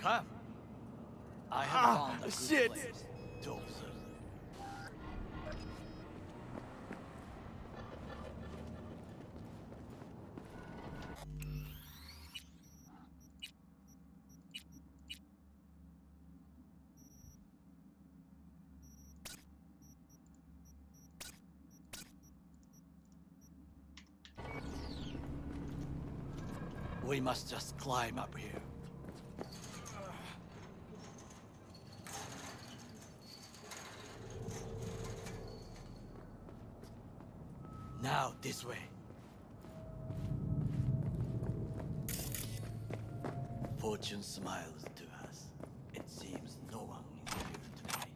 Come. I have found a good shit. place to observe. We must just climb up here. Now, this way. Fortune smiles to us. It seems no one is here today.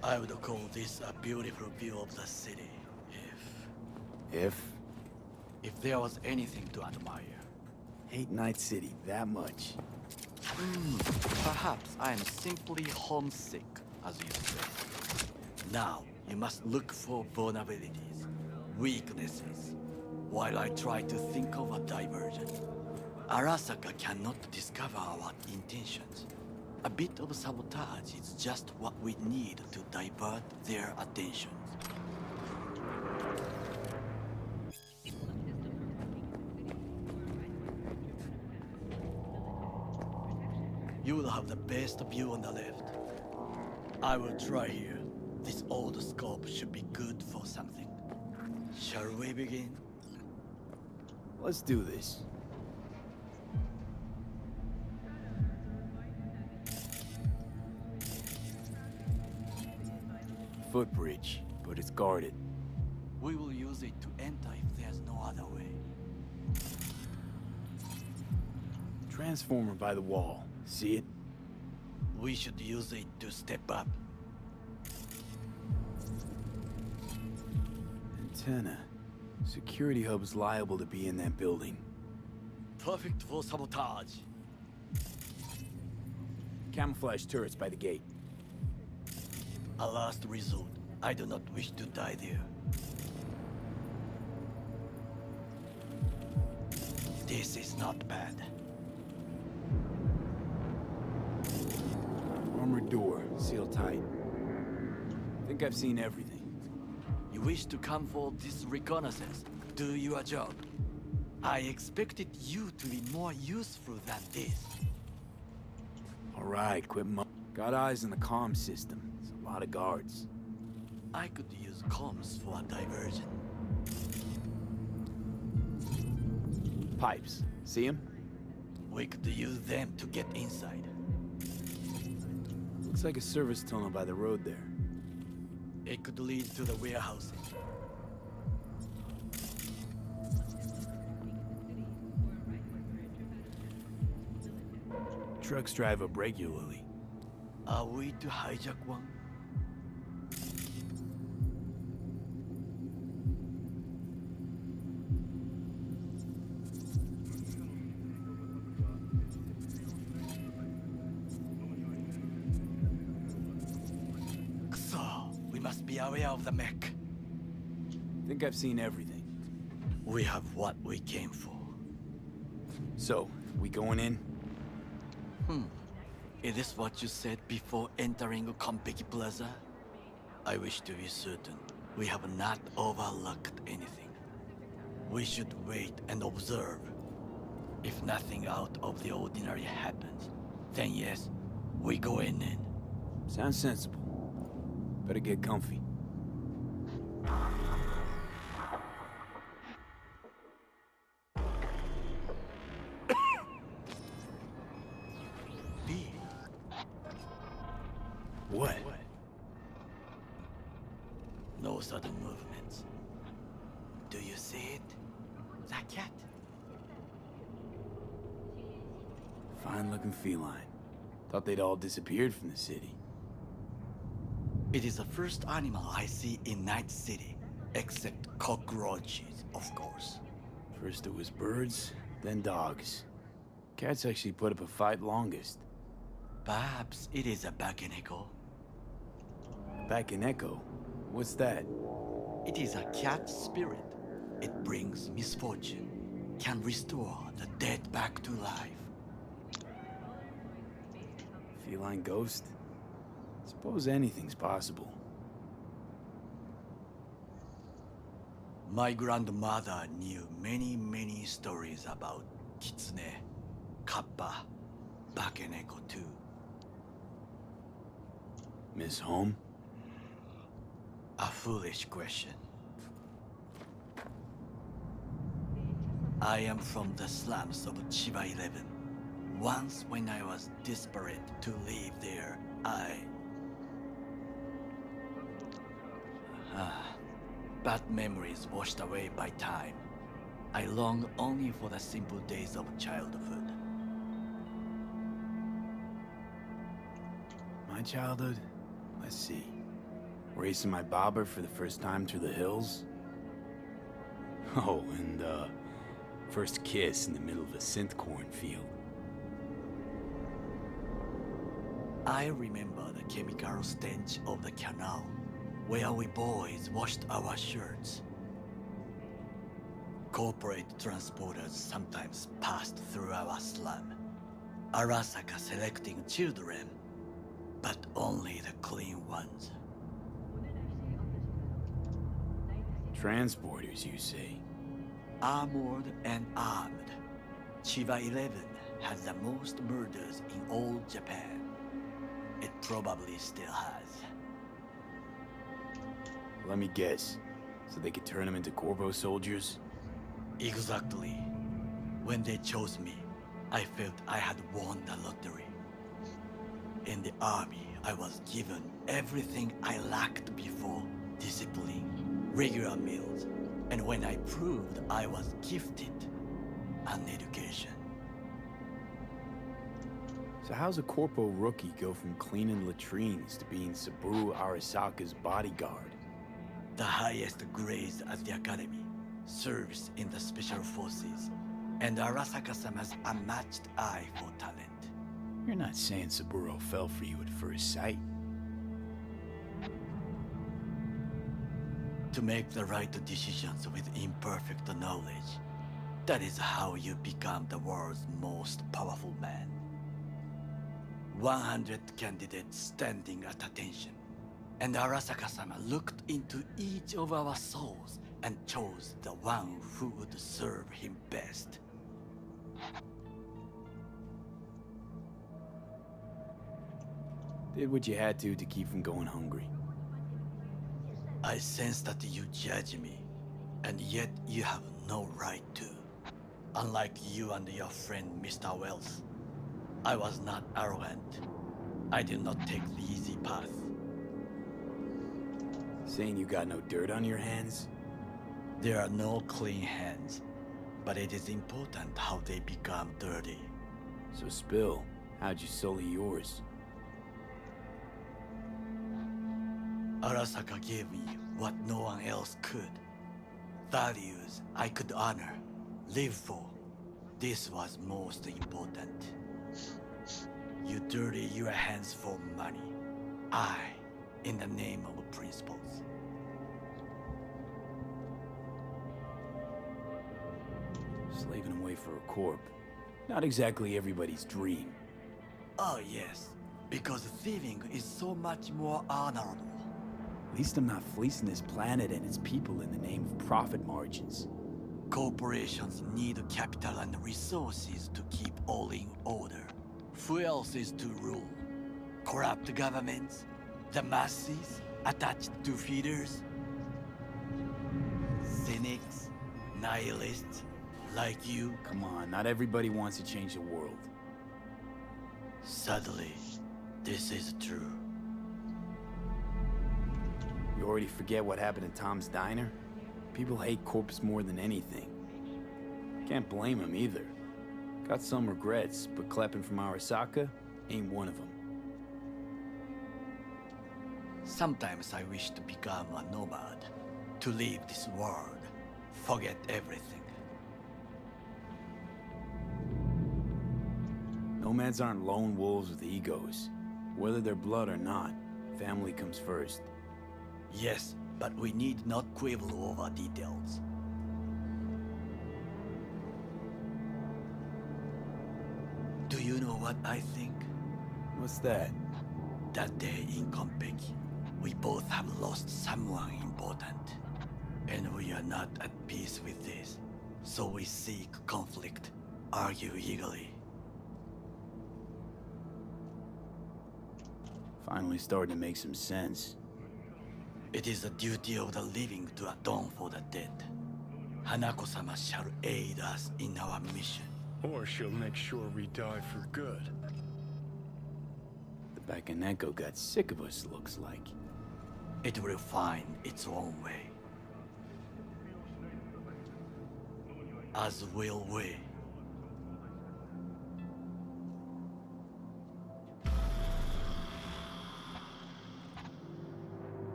I would call this a beautiful view of the city, If? if there was anything to admire. Hate Night City that much. Perhaps I am simply homesick, as you say. Now, you must look for vulnerabilities, weaknesses, while I try to think of a diversion. Arasaka cannot discover our intentions. A bit of sabotage is just what we need to divert their attentions. You will have the best view on the left. I will try here. This old scope should be good for something. Shall we begin? Let's do this. Footbridge, but it's guarded. We will use it to enter if there's no other way. Transformer by the wall. See it? We should use it to step up. Antenna. Security hub's liable to be in that building. Perfect for sabotage. Camouflage turrets by the gate. A last resort. I do not wish to die there. This is not bad. Armored door, sealed tight. Think I've seen everything. You wish to come for this reconnaissance, do your job. I expected you to be more useful than this. Alright, got eyes on the comm system. It's a lot of guards. I could use comms for a diversion. Pipes. See them? We could use them to get inside. Looks like a service tunnel by the road there. It could lead to the warehouses. Trucks drive up regularly. Are we to hijack one? We must be aware of the mech. Think I've seen everything. We have what we came for. So, we going in? Is this what you said before entering Konpeki Plaza? I wish to be certain we have not overlooked anything. We should wait and observe. If nothing out of the ordinary happens, then yes, we go in. Sounds sensible. Better get comfy. What? No sudden movements. Do you see it? That cat? Fine-looking feline. Thought they'd all disappeared from the city. It is the first animal I see in Night City, except cockroaches, of course. First it was birds, then dogs. Cats actually put up a fight longest. Perhaps it is a Bakeneko. Back in Echo? What's that? It is a cat spirit. It brings misfortune, can restore the dead back to life. Feline ghost? Suppose anything's possible. My grandmother knew many stories about Kitsune, Kappa, Bakeneko too. Miss Home? A foolish question. I am from the slums of Chiba 11. Once when I was desperate to live there, bad memories washed away by time. I long only for the simple days of childhood. My childhood? Let's see. Racing my bobber for the first time through the hills? Oh, and first kiss in the middle of a synth cornfield. I remember the chemical stench of the canal, where we boys washed our shirts. Corporate transporters sometimes passed through our slum, Arasaka selecting children, but only the clean ones. Transporters, you say? Armored and armed, Chiba 11 has the most murders in all Japan. It probably still has. Let me guess. So they could turn them into Corvo soldiers? Exactly. When they chose me, I felt I had won the lottery. In the army, I was given everything I lacked before: discipline, regular meals, and when I proved I was gifted, an education. So how's a corpo rookie go from cleaning latrines to being Saburo Arasaka's bodyguard? The highest grades at the academy, serves in the special forces, and Arasaka-sama's unmatched eye for talent. You're not saying Saburo fell for you at first sight. To make the right decisions with imperfect knowledge, that is how you become the world's most powerful man. 100 candidates standing at attention, and Arasaka-sama looked into each of our souls and chose the one who would serve him best. Did what you had to keep from going hungry. I sense that you judge me, and yet you have no right to. Unlike you and your friend Mr. Wells, I was not arrogant. I did not take the easy path. Saying you got no dirt on your hands? There are no clean hands, but it is important how they become dirty. So spill, how'd you sully yours? Arasaka gave me what no one else could. Values I could honor, live for. This was most important. You dirty your hands for money. I, in the name of principles. Slaving away for a corp. Not exactly everybody's dream. Oh yes, because thieving is so much more honorable. At least I'm not fleecing this planet and its people in the name of profit margins. Corporations need capital and resources to keep all in order. Who else is to rule? Corrupt governments? The masses attached to feeders? Cynics? Nihilists? Like you? Come on, not everybody wants to change the world. Sadly, this is true. already forget what happened at Tom's Diner? People hate corpse more than anything. Can't blame him either. Got some regrets, but Kleppen from Arasaka ain't one of them. Sometimes I wish to become a nomad, to leave this world, forget everything. Nomads aren't lone wolves with egos. Whether they're blood or not, family comes first. Yes, but we need not quibble over details. Do you know what I think? What's that? That day in Konpeki, we both have lost someone important. And we are not at peace with this. So we seek conflict, argue eagerly. Finally starting to make some sense. It is the duty of the living to atone for the dead. Hanako-sama shall aid us in our mission. Or she'll make sure we die for good. The Bakaneko got sick of us, looks like. It will find its own way. As will we.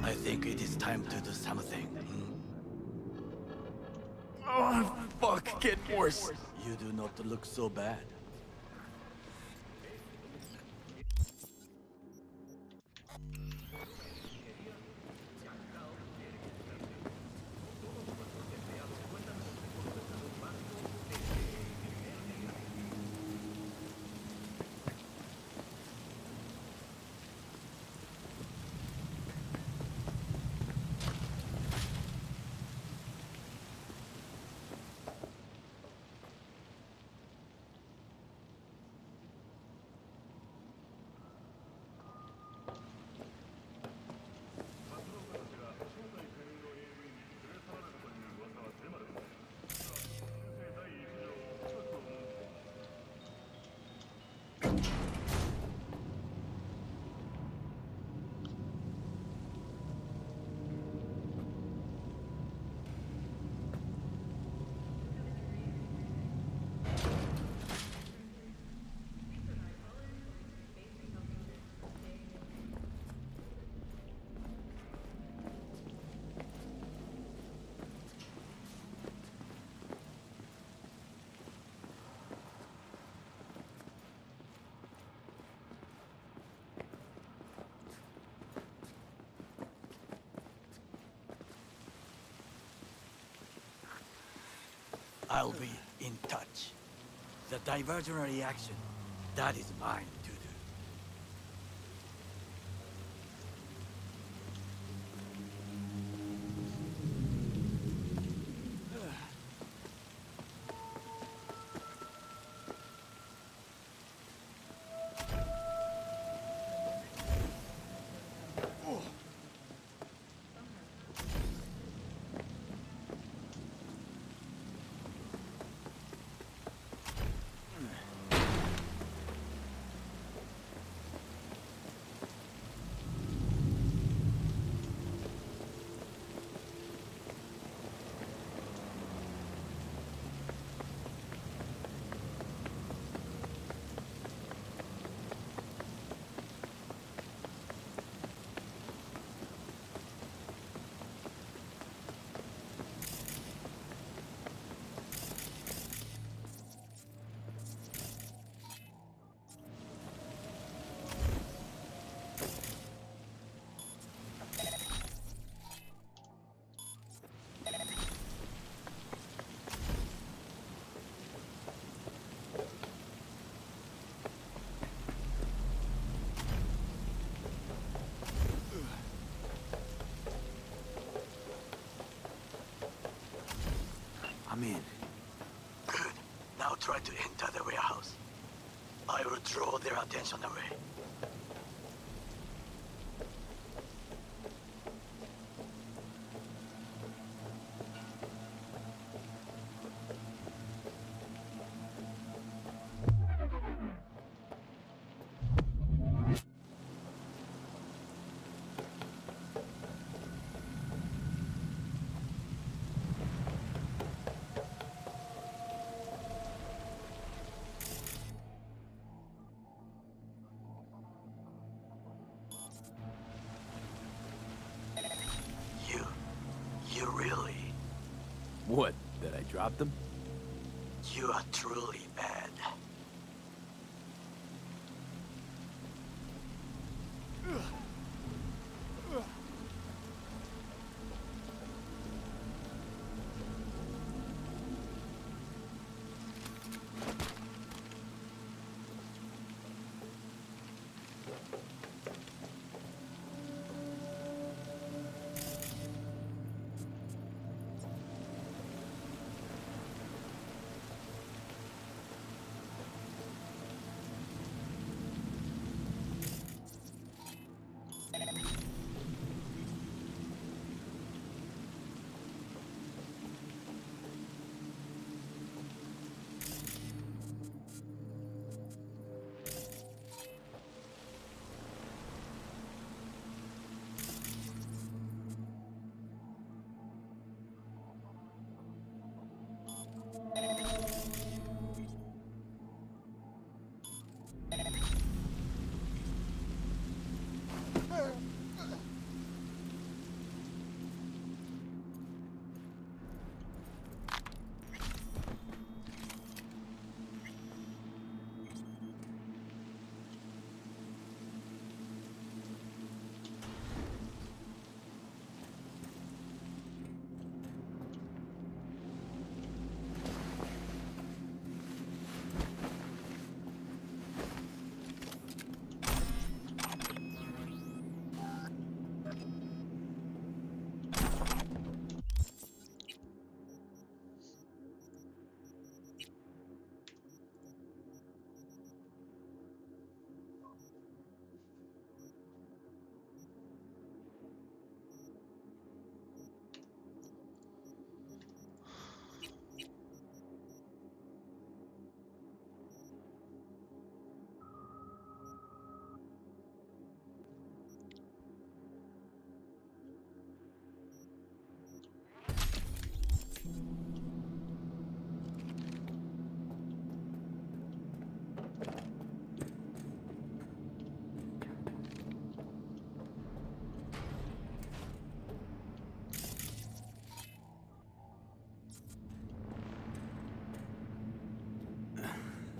I think it is time to do something. Oh, fuck, get worse. You do not look so bad. I'll be in touch. The divergent reaction, that is mine to do. I'm in. Good. Now try to enter the warehouse. I will draw their attention away. What, that I dropped them? You are truly bad.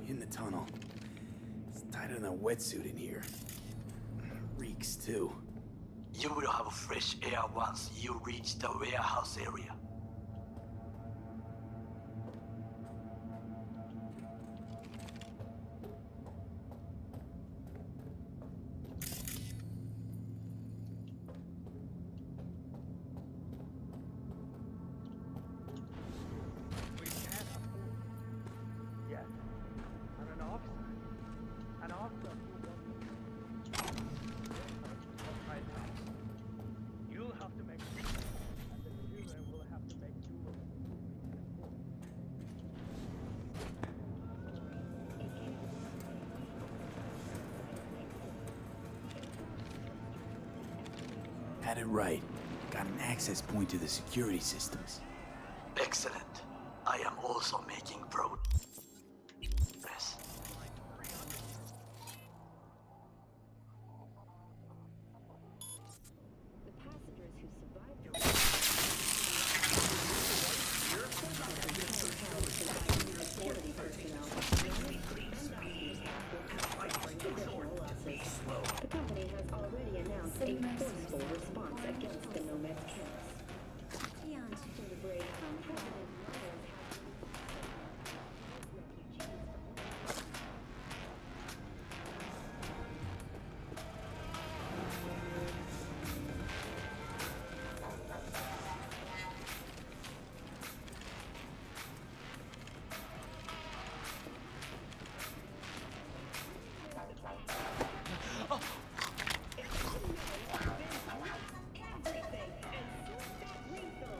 In the tunnel. It's tighter than a wetsuit in here. Reeks, too. You will have fresh air once you reach the warehouse area. Had it right. Got an access point to the security systems. Excellent. I am also making progress. The passengers who survived the company has already announced a forceful response against the nomad camps. To the brave President Myers everything and sort that refill.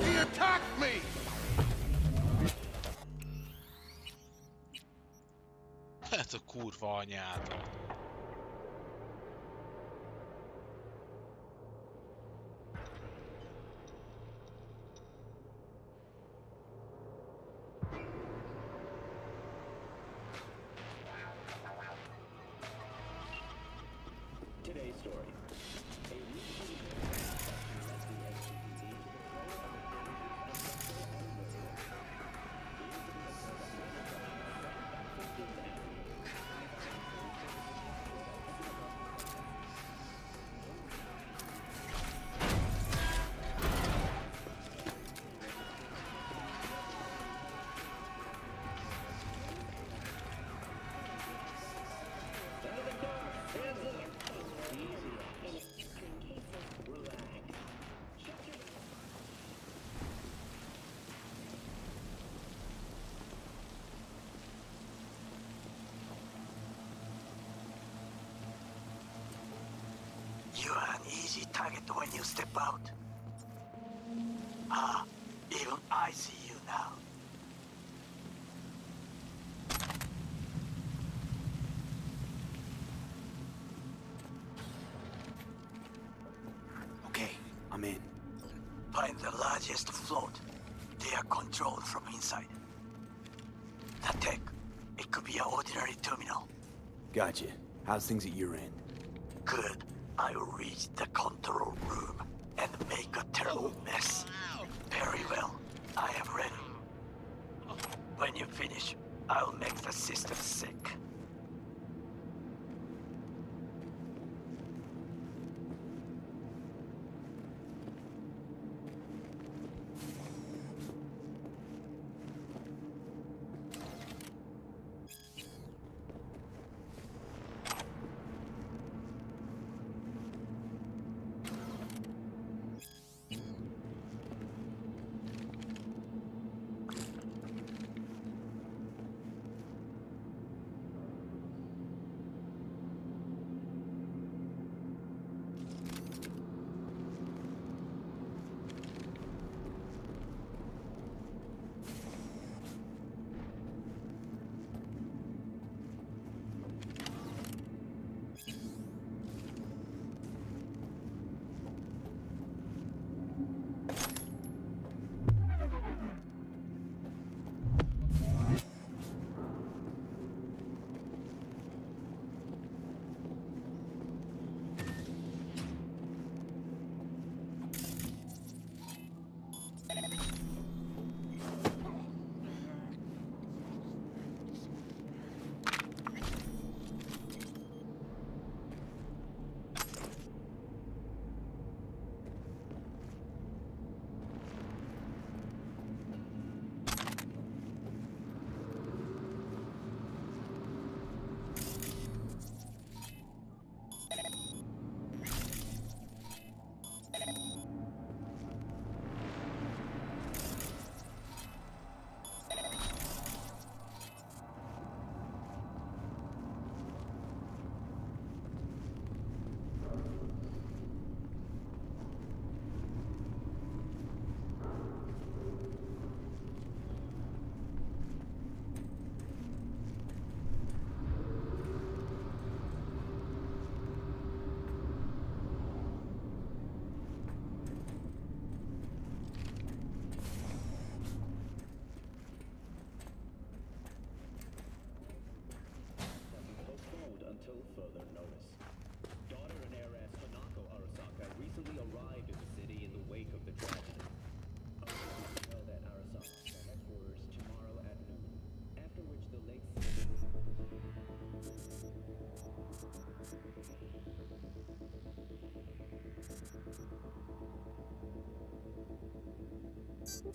He attacked me! Hát a kurva anyád. Today's story. You're an easy target when you step out. Ah, even I see you now. Okay, I'm in. Find the largest float. They are controlled from inside. The tech, it could be an ordinary terminal. Gotcha. How's things at your end? Good. I will reach the control room and make a terrible mess. Very well. I am ready. When you finish, I'll make the system sick. Final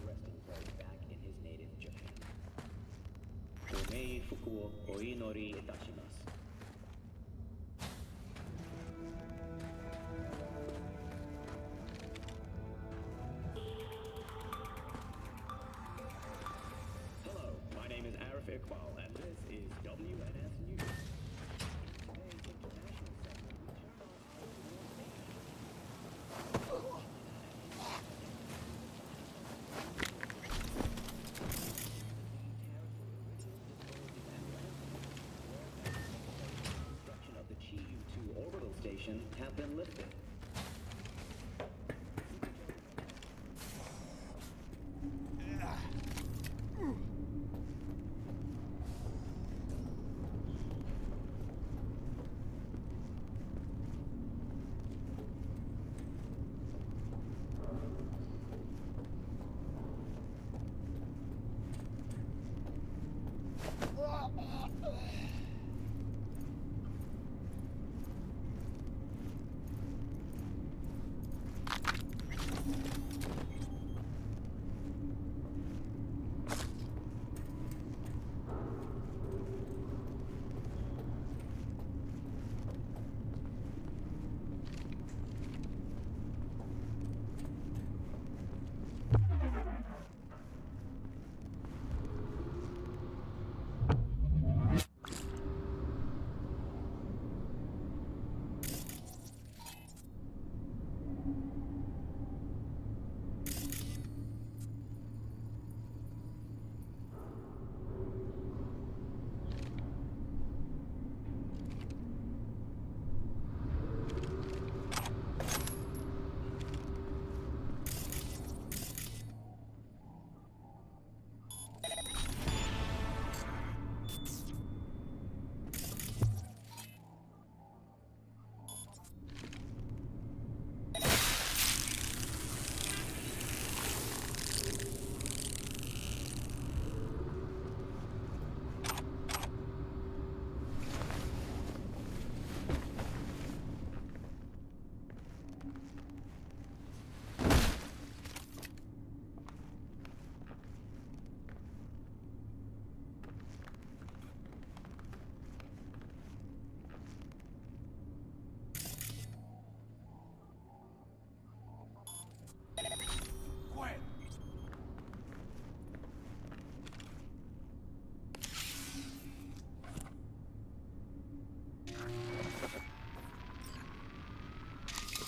resting place back in his native Japan. ご冥福をお祈りいたします。Hello, my name is Arif Iqbal, and this is WNS News. Today's international segment, we turn on construction of the Chi-2 orbital station have been lifted.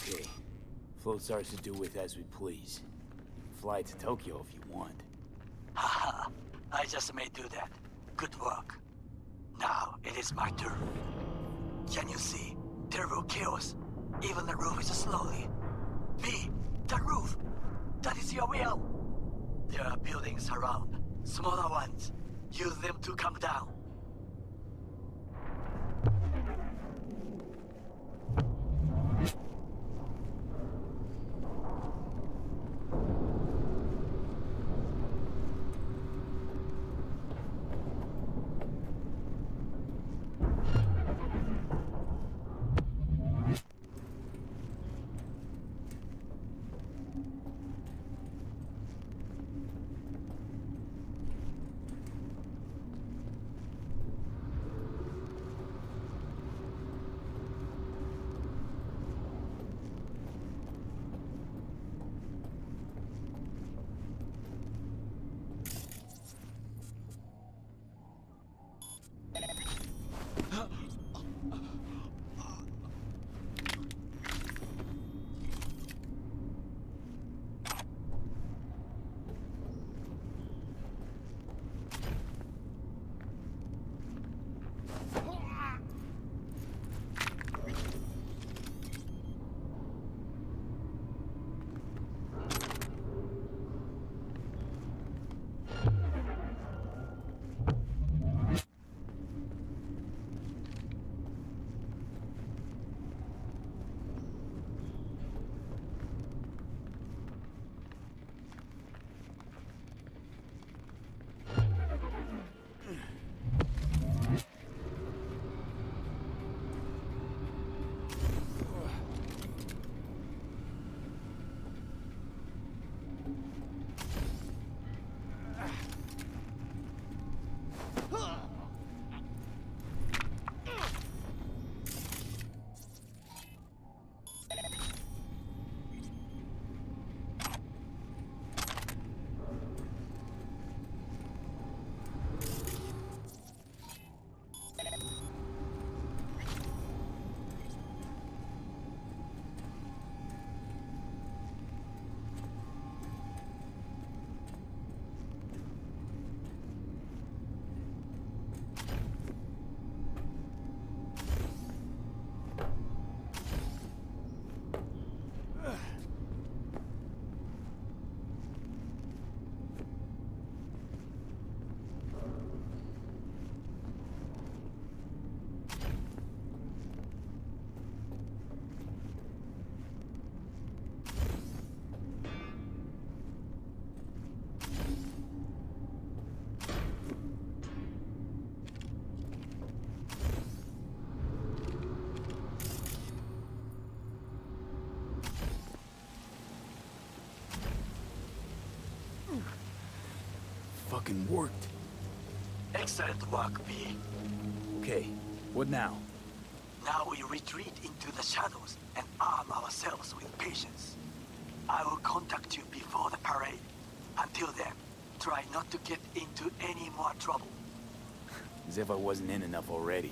Okay. Float's ours to do with as we please. You can fly to Tokyo if you want. Haha, I just may do that. Good work. Now it is my turn. Can you see? Terrible chaos. Even the roof is slowly. B, the roof. That is your will. There are buildings around. Smaller ones. Use them to come down. fucking worked. Excellent work, B. Okay, what now? Now we retreat into the shadows and arm ourselves with patience. I will contact you before the parade. Until then, try not to get into any more trouble. As if I wasn't in enough already.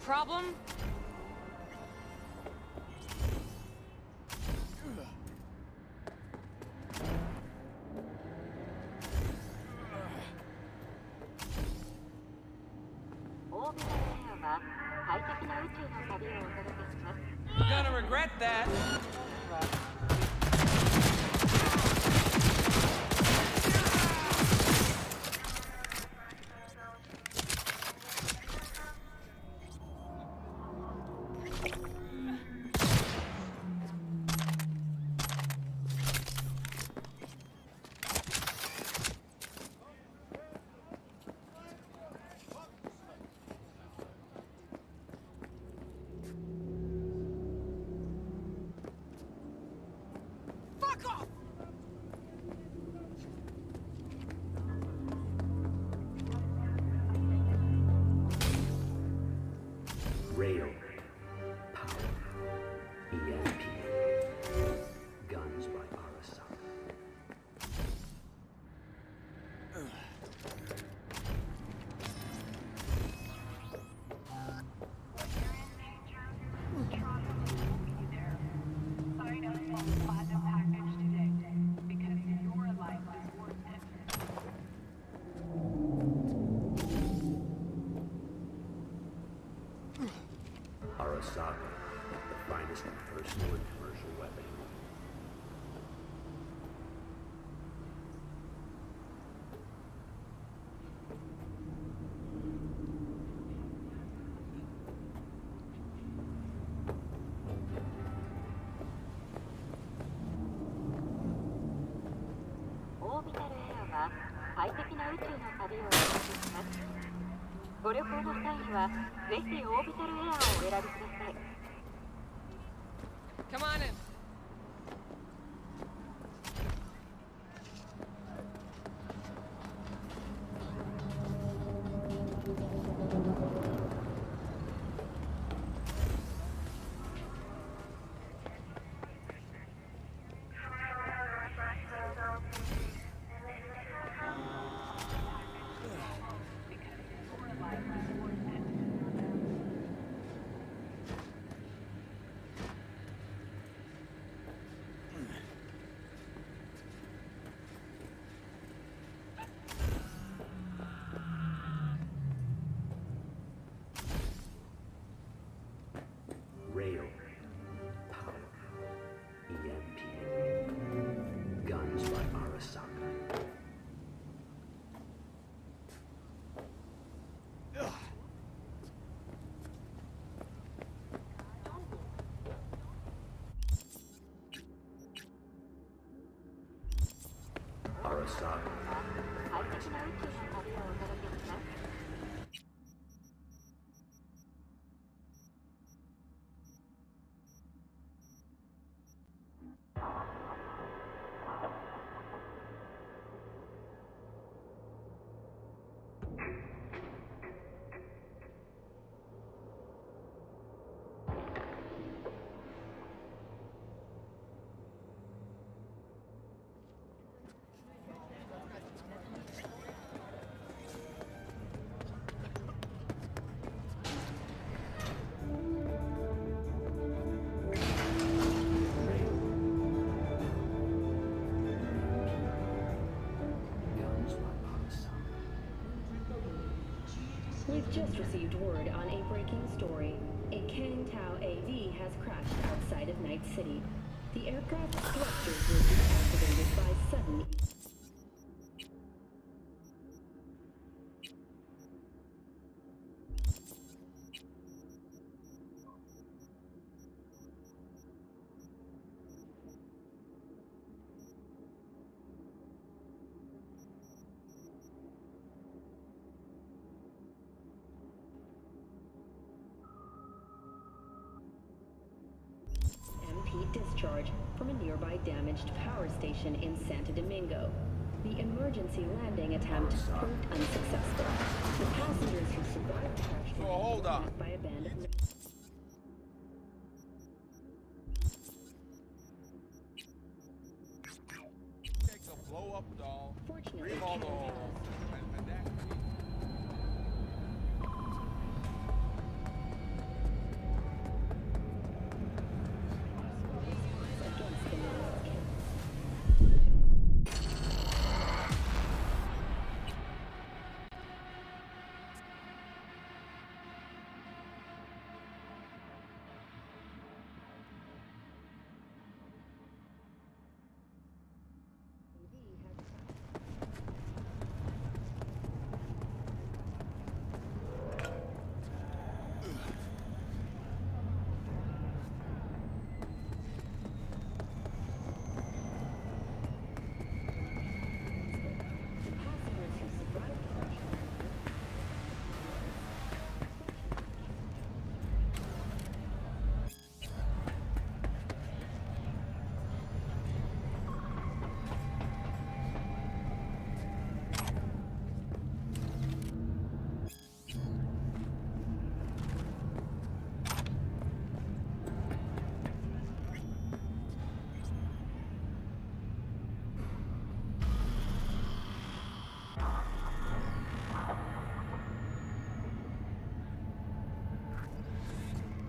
problem? You're gonna regret that. Fuck off! Rail. Power. EMP. Guns by Arasaka. Sign up for the platinum package today, because your life is worth it. Arasaka, the finest personal and commercial weapon. Come on in. Rail. Power. EMP. Guns by Arasaka. Arasaka. Guns by Arasaka. We've just received word on a breaking story. A Kang Tao AV has crashed outside of Night City. The aircraft's thrusters were deactivated by sudden. MP discharge from a nearby damaged power station in Santo Domingo. The emergency landing attempt proved unsuccessful. The passengers who survived the crash So hold were up. met by a band of Take a blow up doll. Fortunately, Remove all the Kang holes. Tao's And that.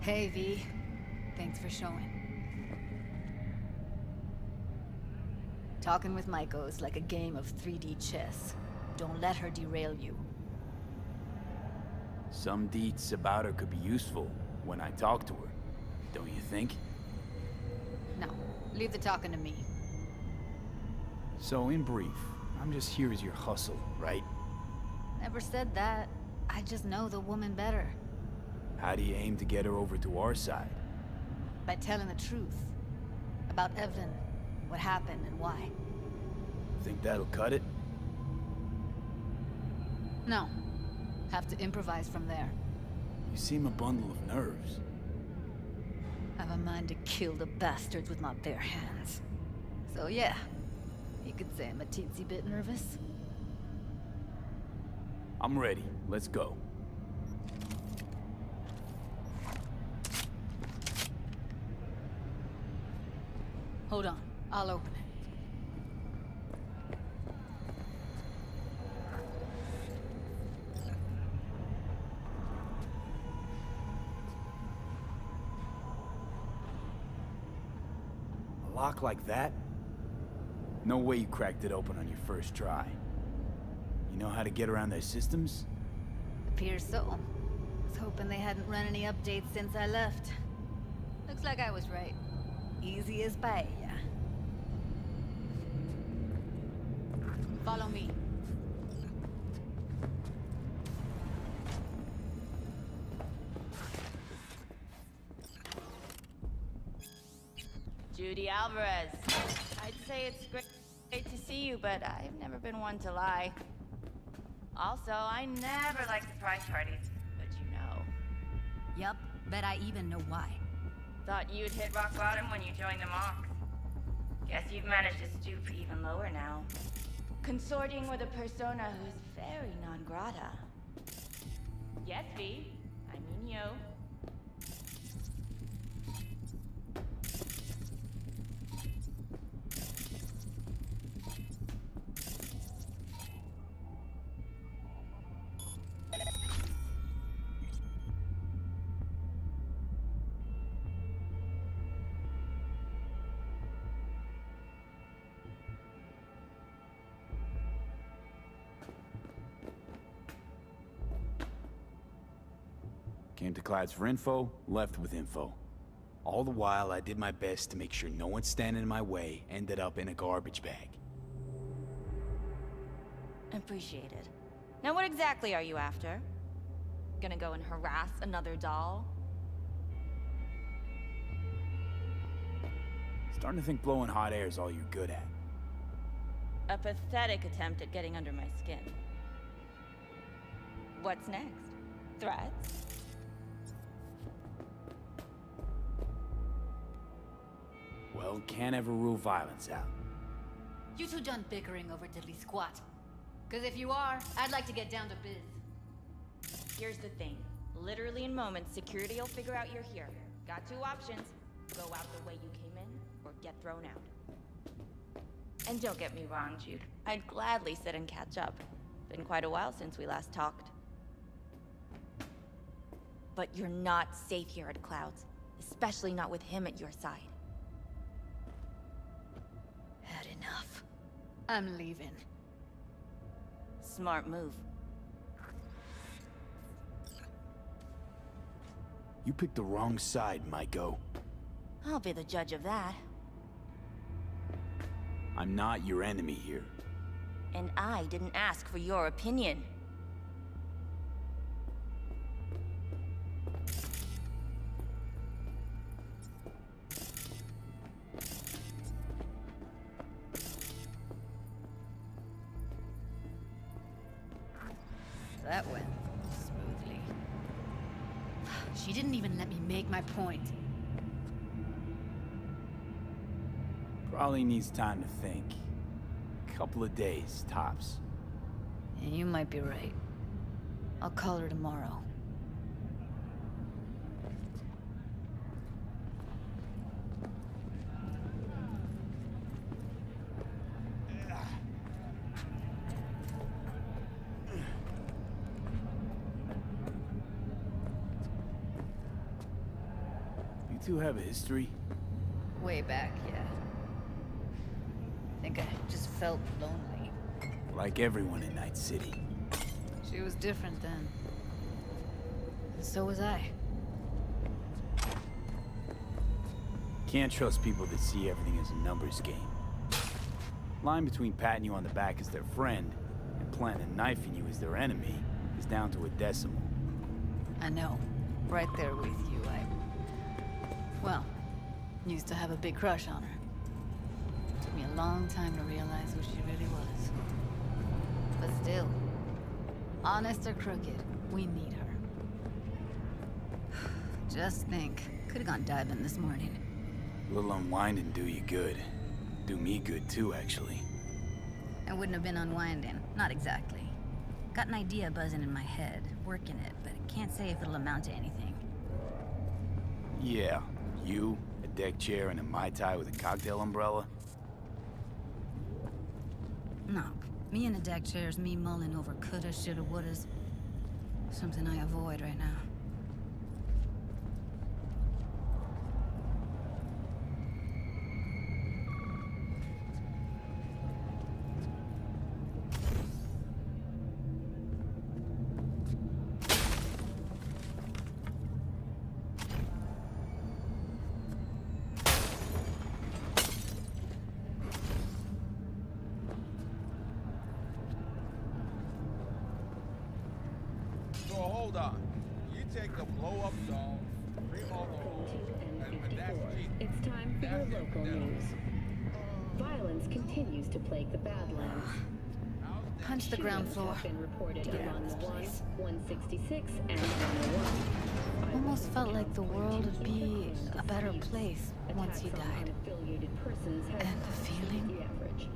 Hey, V. Thanks for showing. Talking with Maiko is like a game of 3D chess. Don't let her derail you. Some deets about her could be useful when I talk to her, don't you think? No, leave the talking to me. So, in brief, I'm just here as your hustle, right? Never said that. I just know the woman better. How do you aim to get her over to our side? By telling the truth. About Evelyn, what happened and why. Think that'll cut it? No. Have to improvise from there. You seem a bundle of nerves. I've a mind to kill the bastards with my bare hands. So yeah, you could say I'm a teensy bit nervous. I'm ready. Let's go. Hold on, I'll open it. A lock like that? No way you cracked it open on your first try. You know how to get around their systems? Appears so. Was hoping they hadn't run any updates since I left. Looks like I was right. Easy as paella. Follow me. Judy Alvarez. I'd say it's great to see you, but I've never been one to lie. Also, I never like surprise parties, but you know. Yup, bet I even know why. Thought you'd hit rock bottom when you joined the Mox. Guess you've managed to stoop even lower now. Consorting with a persona who's very non grata. Yes, V. I mean you. Came to Clyde's for info, left with info. All the while, I did my best to make sure no one standing in my way ended up in a garbage bag. Appreciated. Now what exactly are you after? Gonna go and harass another doll? Starting to think blowing hot air is all you're good at. A pathetic attempt at getting under my skin. What's next? Threats? Well, can't ever rule violence out. You two done bickering over diddly squat? Cause if you are, I'd like to get down to biz. Here's the thing. Literally in moments, security will figure out you're here. Got two options. Go out the way you came in, or get thrown out. And don't get me wrong, Jude. I'd gladly sit and catch up. Been quite a while since we last talked. But you're not safe here at Clouds. Especially not with him at your side. Had enough. I'm leaving. Smart move. You picked the wrong side, Maiko. I'll be the judge of that. I'm not your enemy here. And I didn't ask for your opinion. That went smoothly. She didn't even let me make my point. Probably needs time to think. Couple of days, tops. And you might be right. I'll call her tomorrow. two have a history? Way back, yeah. Think I just felt lonely. Like everyone in Night City. She was different then. And so was I. Can't trust people that see everything as a numbers game. Line between patting you on the back as their friend and planting a knife in you as their enemy is down to a decimal. I know. Right there with you, well, used to have a big crush on her. Took me a long time to realize who she really was. But still, honest or crooked, we need her. Just think, could have gone diving this morning. A little unwinding do you good. Do me good too, actually. I wouldn't have been unwinding. Not exactly. Got an idea buzzing in my head, working it, but I can't say if it'll amount to anything. Yeah, you, a deck chair, and a Mai Tai with a cocktail umbrella? No, me in a deck chair is me mulling over coulda, shoulda, wouldas. Something I avoid right now. So hold on. You take the blow-up doll, bring all the holes, and that's cheap. It's time for your That's local it. news. Violence continues to plague the Badlands. Punch the ground Shootings floor. have been reported Get out along of the this 1, place. 166, and 101. Almost felt like the world would be a better place once he Attacks on died. unaffiliated persons has And the feeling? exceeded the average.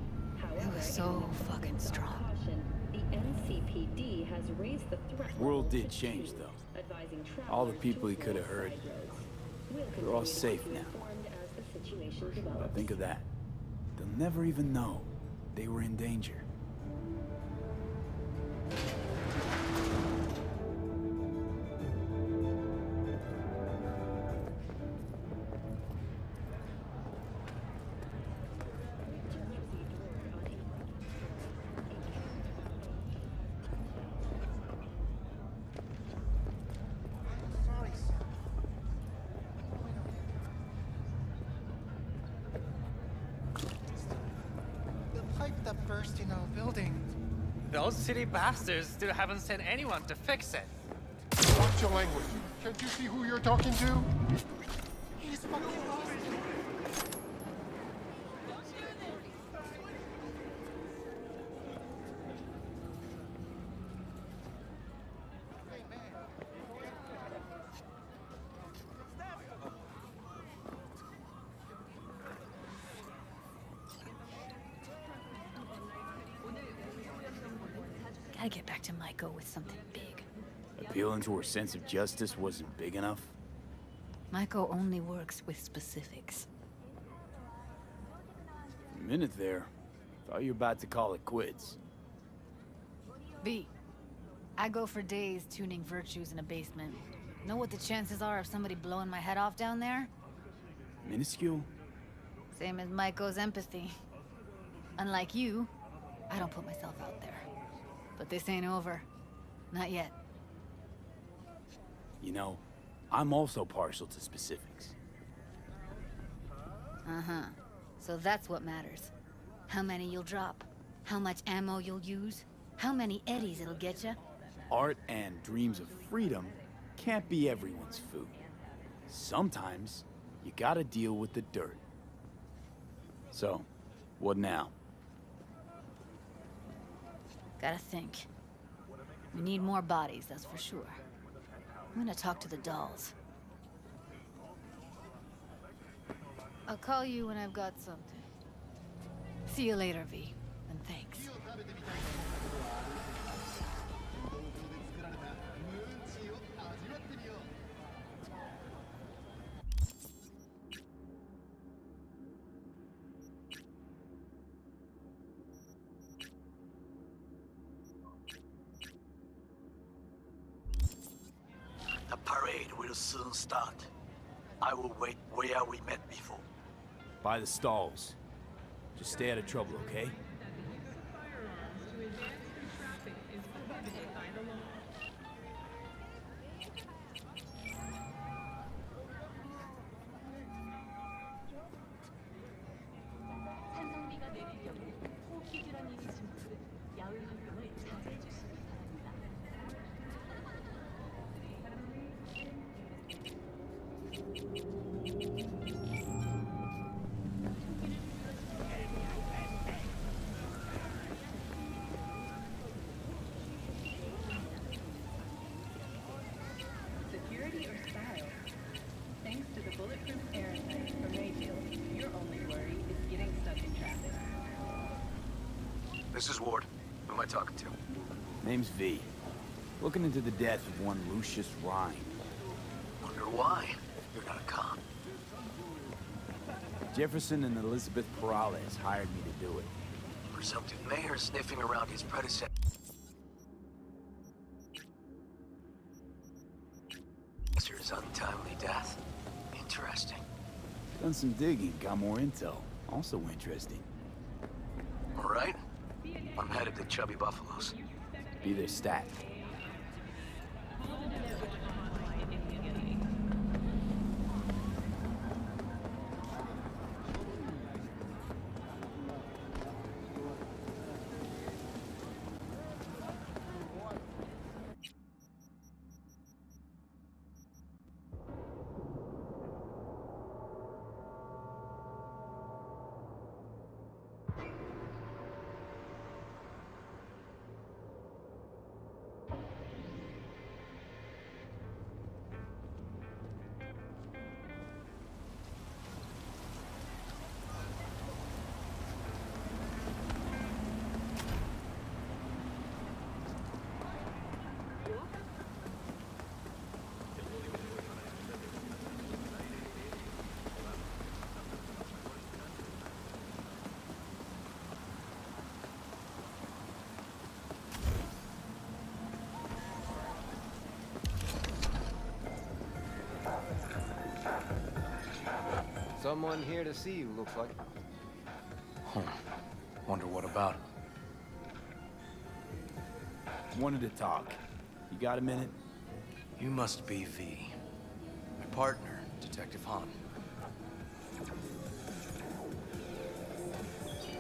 However, was so in an exercise fucking of strong. caution, the NCPD has raised the threat World level did to change, 2, though. advising All the travelers people to he could have avoid hurt. side roads. We'll They're all continue to safe keep you now. informed as the situation Now develops. think of that. They'll never even know they were in danger. The pipe that burst in our building. Those city bastards still haven't sent anyone to fix it. Watch your language. Can't you see who you're talking to? He's fucking lost. Gotta get back to Maiko with something big. Appealing to her sense of justice wasn't big enough? Maiko only works with specifics. For a minute there, thought you were about to call it quits. B. I go for days tuning virtues in a basement. Know what the chances are of somebody blowing my head off down there? Minuscule? Same as Maiko's empathy. Unlike you, I don't put myself out there. But this ain't over. Not yet. You know, I'm also partial to specifics. Uh-huh. So that's what matters. How many you'll drop. How much ammo you'll use. How many eddies it'll get you. Art and dreams of freedom can't be everyone's food. Sometimes, you gotta deal with the dirt. So, what now? Gotta think. We need more bodies, that's for sure. I'm gonna talk to the dolls. I'll call you when I've got something. See you later, V. And thanks. The parade will soon start. I will wait where we met before. By the stalls. Just stay out of trouble, okay? Security or style? Thanks to the bulletproof air effect from Mayfield, your only worry is getting stuck in traffic. This is Ward. Who am I talking to? Name's V. Looking into the death of one Lucius Rhine. Wonder why? You're not a cop. Jefferson and Elizabeth Perales hired me to do it. Presumptive mayor sniffing around his predecessor's untimely death. Interesting. Done some digging, got more intel. Also interesting. All right. I'm headed to Chubby Buffaloes. Be their stat. Someone here to see you, looks like. Wonder what about? Wanted to talk. You got a minute? You must be V. My partner, Detective Hahn.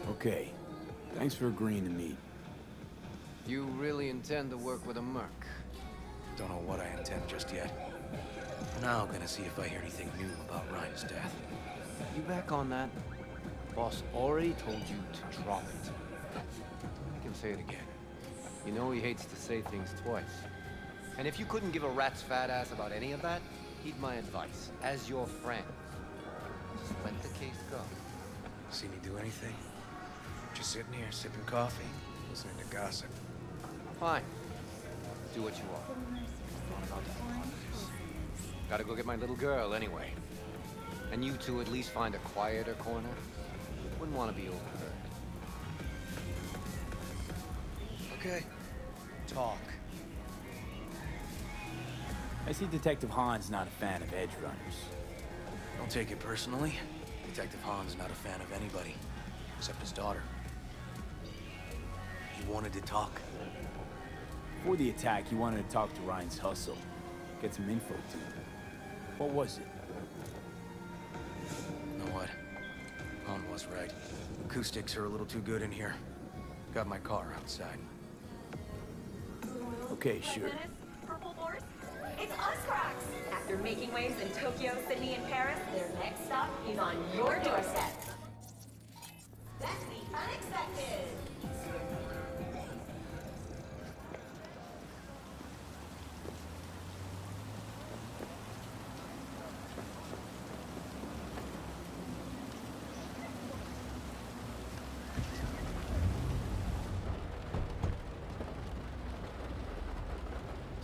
Okay. Thanks for agreeing to meet. You really intend to work with a merc? Don't know what I intend just yet. Now I'm gonna see if I hear anything new about Ryan's death. You back on that? Boss already told you to drop it. I can say it again. You know he hates to say things twice. And if you couldn't give a rat's fat ass about any of that, heed my advice. As your friend, just let the case go. See me do anything? Just sitting here, sipping coffee, listening to gossip. Fine. Do what you want. Gotta go get my little girl anyway. And you two at least find a quieter corner. Wouldn't want to be overheard. Okay. Talk. I see Detective Hahn's not a fan of edge runners. Don't take it personally. Detective Hahn's not a fan of anybody, except his daughter. He wanted to talk. Before the attack, he wanted to talk to Ryan's hustle. Get some info to him. What was it? You know what? Hahn was right. Acoustics are a little too good in here. Got my car outside. Okay, sure. Purple Horse? It's us, Cracks! After making waves in Tokyo, Sydney, and Paris, their next stop is on your doorstep. That's the unexpected!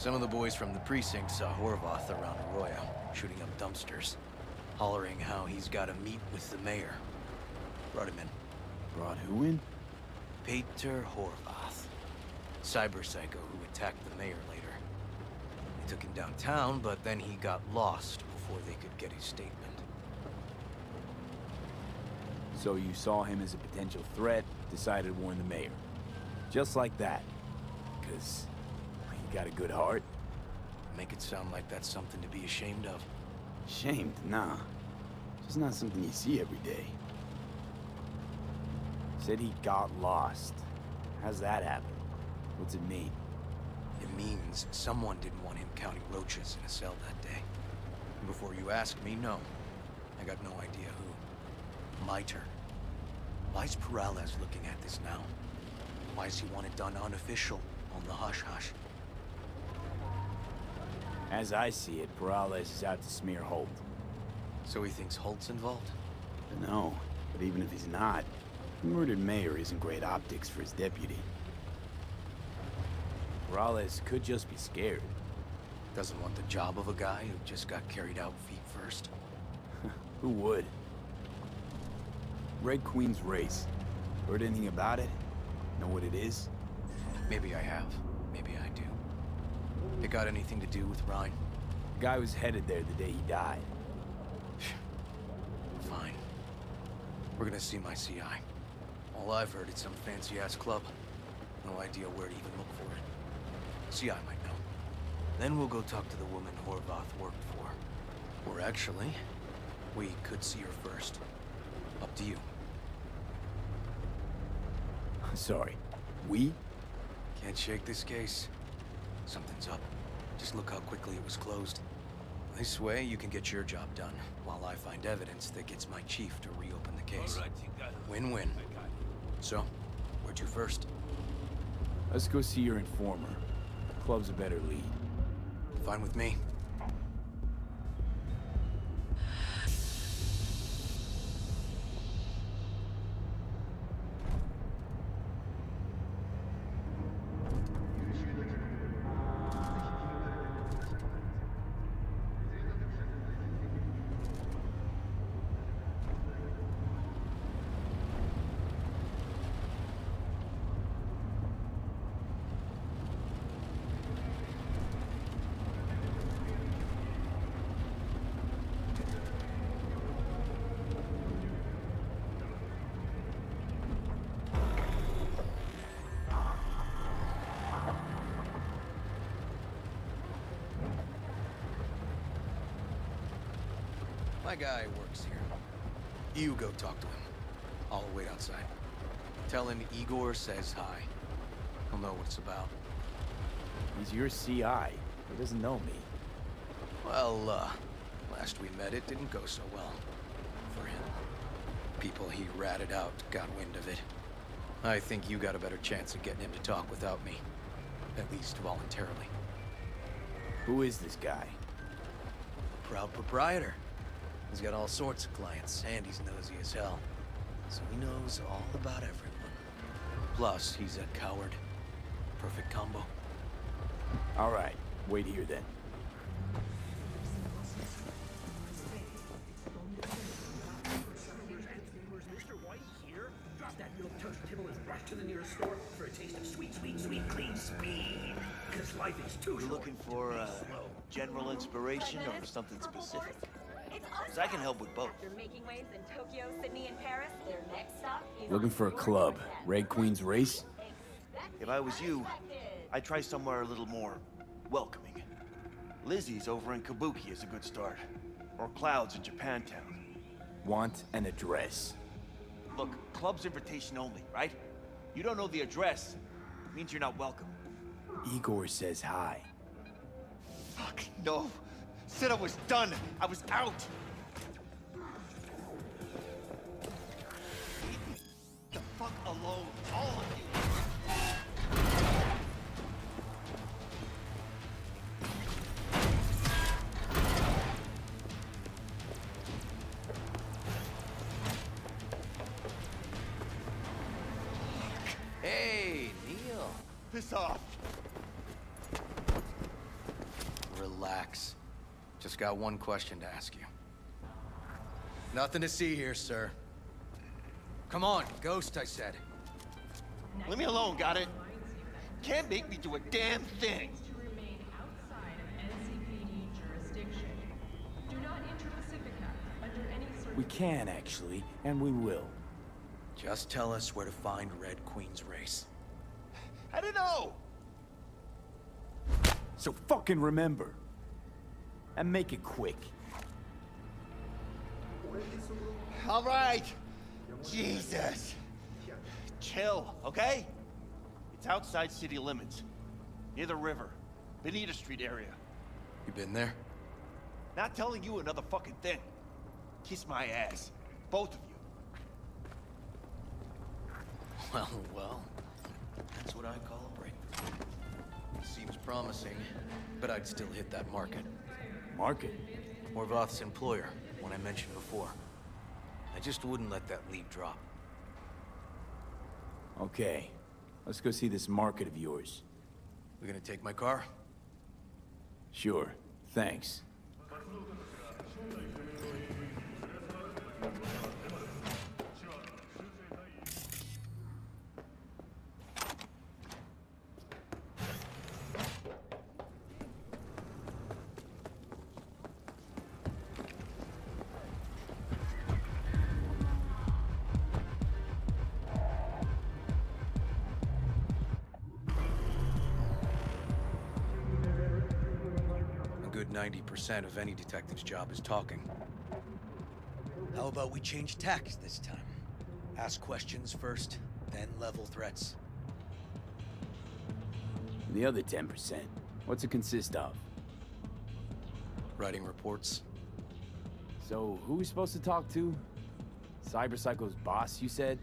Some of the boys from the precinct saw Horvath around Arroyo, shooting up dumpsters, hollering how he's got to meet with the mayor. Brought him in. Brought who in? Peter Horvath, cyber psycho who attacked the mayor later. They took him downtown, but then he got lost before they could get his statement. So you saw him as a potential threat, decided to warn the mayor. Just like that. Because you got a good heart? Make it sound like that's something to be ashamed of. Shamed? Nah. Just not something you see every day. Said he got lost. How's that happen? What's it mean? It means someone didn't want him counting roaches in a cell that day. And before you ask me, no. I got no idea who. My turn. Why's Peralez looking at this now? Why does he want it done unofficial, on the hush-hush? As I see it, Peralez is out to smear Holt. So he thinks Holt's involved? No, but even if he's not, the murdered mayor isn't great optics for his deputy. Peralez could just be scared. Doesn't want the job of a guy who just got carried out feet first. Who would? Red Queen's race. Heard anything about it? Know what it is? Maybe I have. Maybe I do. It got anything to do with Rhine? The guy was headed there the day he died. Fine. We're gonna see my CI. All I've heard is some fancy-ass club. No idea where to even look for it. CI might know. Then we'll go talk to the woman Horvath worked for. Or actually, we could see her first. Up to you. Sorry. We? Can't shake this case. Something's up. Just look how quickly it was closed. This way, you can get your job done, while I find evidence that gets my chief to reopen the case. Win-win. So, where to first? Let's go see your informer. Club's a better lead. Fine with me. My guy works here. You go talk to him. I'll wait outside. Tell him Igor says hi. He'll know what it's about. He's your CI. He doesn't know me. Well, last we met, it didn't go so well. For him. People he ratted out got wind of it. I think you got a better chance of getting him to talk without me. At least voluntarily. Who is this guy? Proud proprietor. He's got all sorts of clients, and he's nosy as hell. So he knows all about everyone. Plus, he's a coward. Perfect combo. All right, wait here then. Mr. White here? Drop that milk toast kibble and rush to the nearest store for a taste of sweet, sweet, sweet, clean speed. Because life is too short. You're looking for general inspiration or something specific? Because I can help with both. After making waves in Tokyo, Sydney, and Paris, their next stop is Looking for a club. Red Queen's race? If I was you, I'd try somewhere a little more welcoming. Lizzie's over in Kabuki is a good start. Or Clouds in Japantown. Want an address. Look, club's invitation only, right? You don't know the address. It means you're not welcome. Igor says hi. Fuck, no. Said I was done. I was out. Leave me the fuck alone, all of you. Hey, Neil. Piss off. Relax. Just got one question to ask you. Nothing to see here, sir. Come on, Ghost, I said. Leave me alone, got it? Can't make me do a damn thing. To remain outside of NCPD jurisdiction. Do not We can, actually, and we will. Just tell us where to find Red Queen's race. I don't know! So fucking remember. And make it quick. All right. Jesus. Chill, okay? It's outside city limits. Near the river. Benita Street area. You been there? Not telling you another fucking thing. Kiss my ass. Both of you. Well. That's what I call a breakthrough. Seems promising, but I'd still hit that market. Market? Horvath's employer, one I mentioned before. I just wouldn't let that lead drop. Okay. Let's go see this market of yours. We gonna take my car? Sure. Thanks. A good 90% of any detective's job is talking. How about we change tacks this time? Ask questions first, then level threats. The other 10%, what's it consist of? Writing reports. So, who are we supposed to talk to? Cyberpsycho's boss, you said?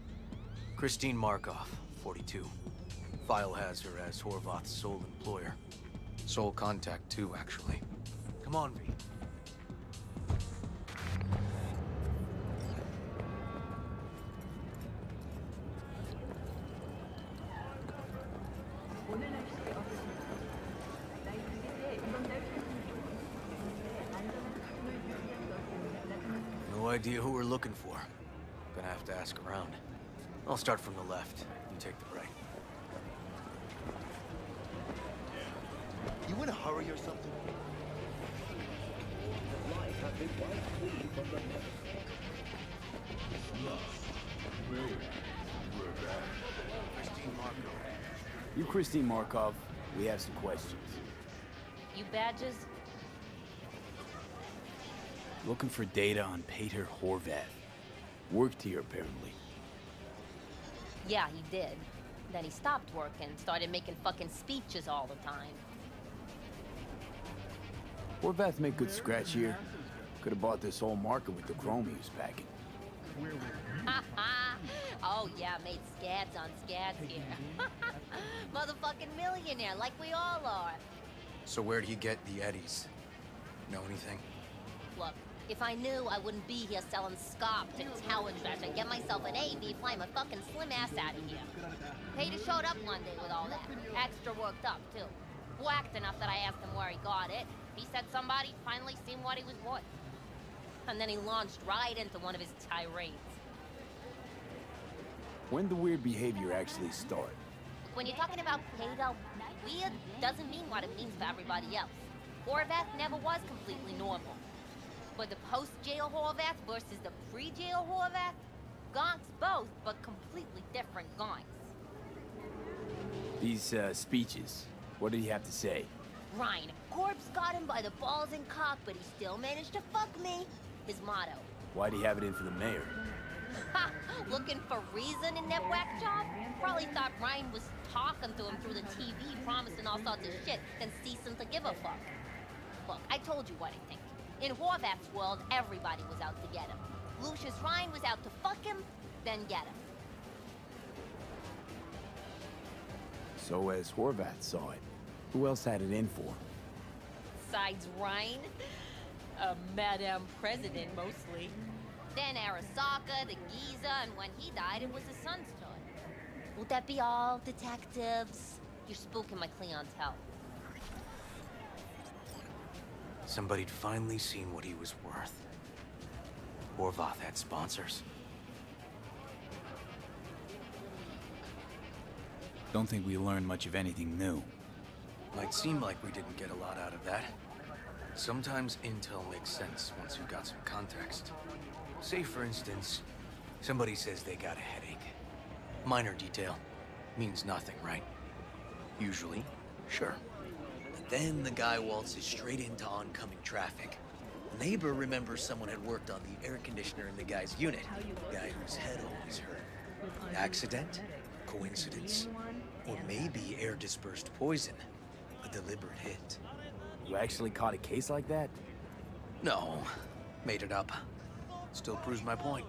Christine Markov, 42. File has her as Horvath's sole employer. Sole contact, too, actually. Come on, V. No idea who we're looking for. Gonna have to ask around. I'll start from the left. You take the right. You in a hurry or something? Christine Markov. You Christine Markov, we have some questions. You badges? Looking for data on Peter Horvath. Worked here, apparently. Yeah, he did. Then he stopped working, started making fucking speeches all the time. Horvath make good scratch here. Could have bought this whole market with the chrome he was packing. Oh yeah, made scads on scads here. Motherfucking millionaire, like we all are. So where'd he get the eddies? Know anything? Look, if I knew, I wouldn't be here selling scop to tower treasure. Get myself an AV, fly my fucking slim ass out of here. Peter showed up one day with all that. Extra worked up, too. Whacked enough that I asked him where he got it. He said somebody finally seen what he was worth. And then he launched right into one of his tirades. When the weird behavior actually start? When you're talking about Peter, weird doesn't mean what it means for everybody else. Horvath never was completely normal. But the post-jail Horvath versus the pre-jail Horvath? Gonks both, but completely different gonks. These, speeches, what did he have to say? Ryan, Corpse got him by the balls and cock, but he still managed to fuck me. His motto. Why'd he have it in for the mayor? Ha! Looking for reason in that whack job? Probably thought Ryan was talking to him through the TV, promising all sorts of shit, then ceasing to give a fuck. Look, I told you what I think. In Horvath's world, everybody was out to get him. Lucius Ryan was out to fuck him, then get him. So as Horvath saw it, who else had it in for? Besides Ryan? Madame President, mostly. Then Arasaka, the Giza, and when he died, it was his son's turn. Would that be all, detectives? You're spooking my clientele. Somebody'd finally seen what he was worth. Horvath had sponsors. Don't think we learned much of anything new. Might seem like we didn't get a lot out of that. Sometimes intel makes sense once you've got some context. Say, for instance, somebody says they got a headache. Minor detail. Means nothing, right? Usually, sure. But then the guy waltzes straight into oncoming traffic. A neighbor remembers someone had worked on the air conditioner in the guy's unit. The guy whose head always hurt. Accident? Coincidence? Or maybe air-dispersed poison. A deliberate hit. You actually caught a case like that? No. Made it up. Still proves my point.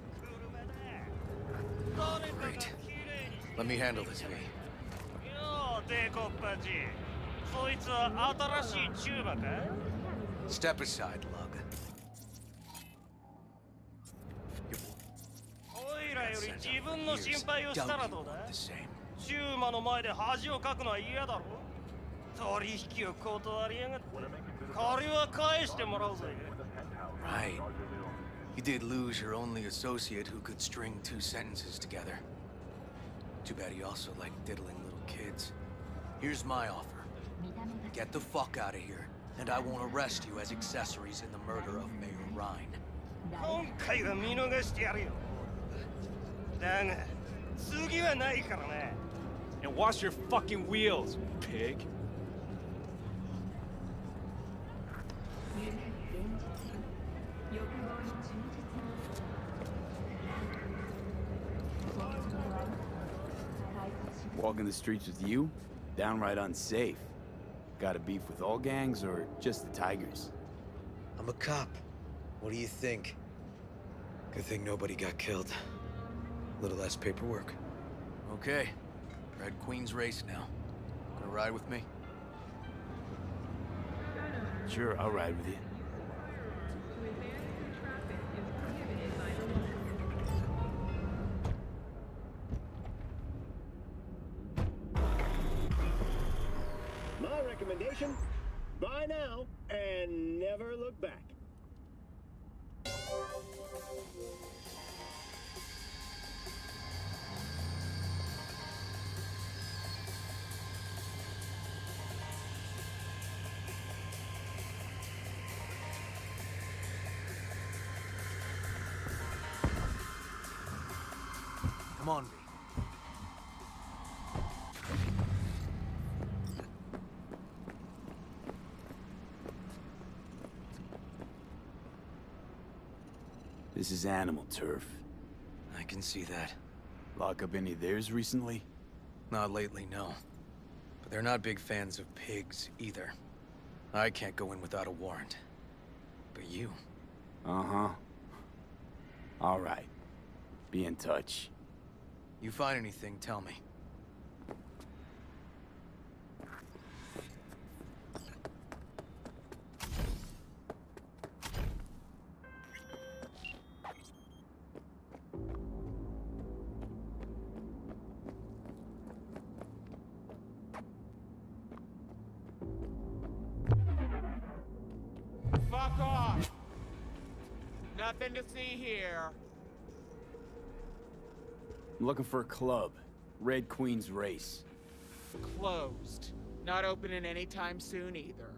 Great. Let me handle this, V. Step aside, lug. The same. チューマの前で恥をかくのは嫌だろ。取引を断りやがって。借りは返してもらうぜ。Right. You did lose your only associate who could string 2 sentences together. Too bad he also liked diddling little kids. Here's my offer. Get the fuck out of here, and I won't arrest you as accessories in the murder of Mayor Rhine. 今回は見逃してやるよ。だが、次はないからね。And wash your fucking wheels, pig. Walking the streets with you? Downright unsafe. Got a beef with all gangs or just the Tigers? I'm a cop. What do you think? Good thing nobody got killed. A little less paperwork. Okay. Red Queen's race now. Gonna ride with me? Sure, I'll ride with you. My recommendation, buy now and never look back. Come on, V. This is animal turf. I can see that. Lock up any of theirs recently? Not lately, no. But they're not big fans of pigs, either. I can't go in without a warrant. But you... Uh-huh. All right. Be in touch. You find anything, tell me. Fuck off! Nothing to see here. I'm looking for a club. Red Queen's Race. Closed. Not opening anytime soon either.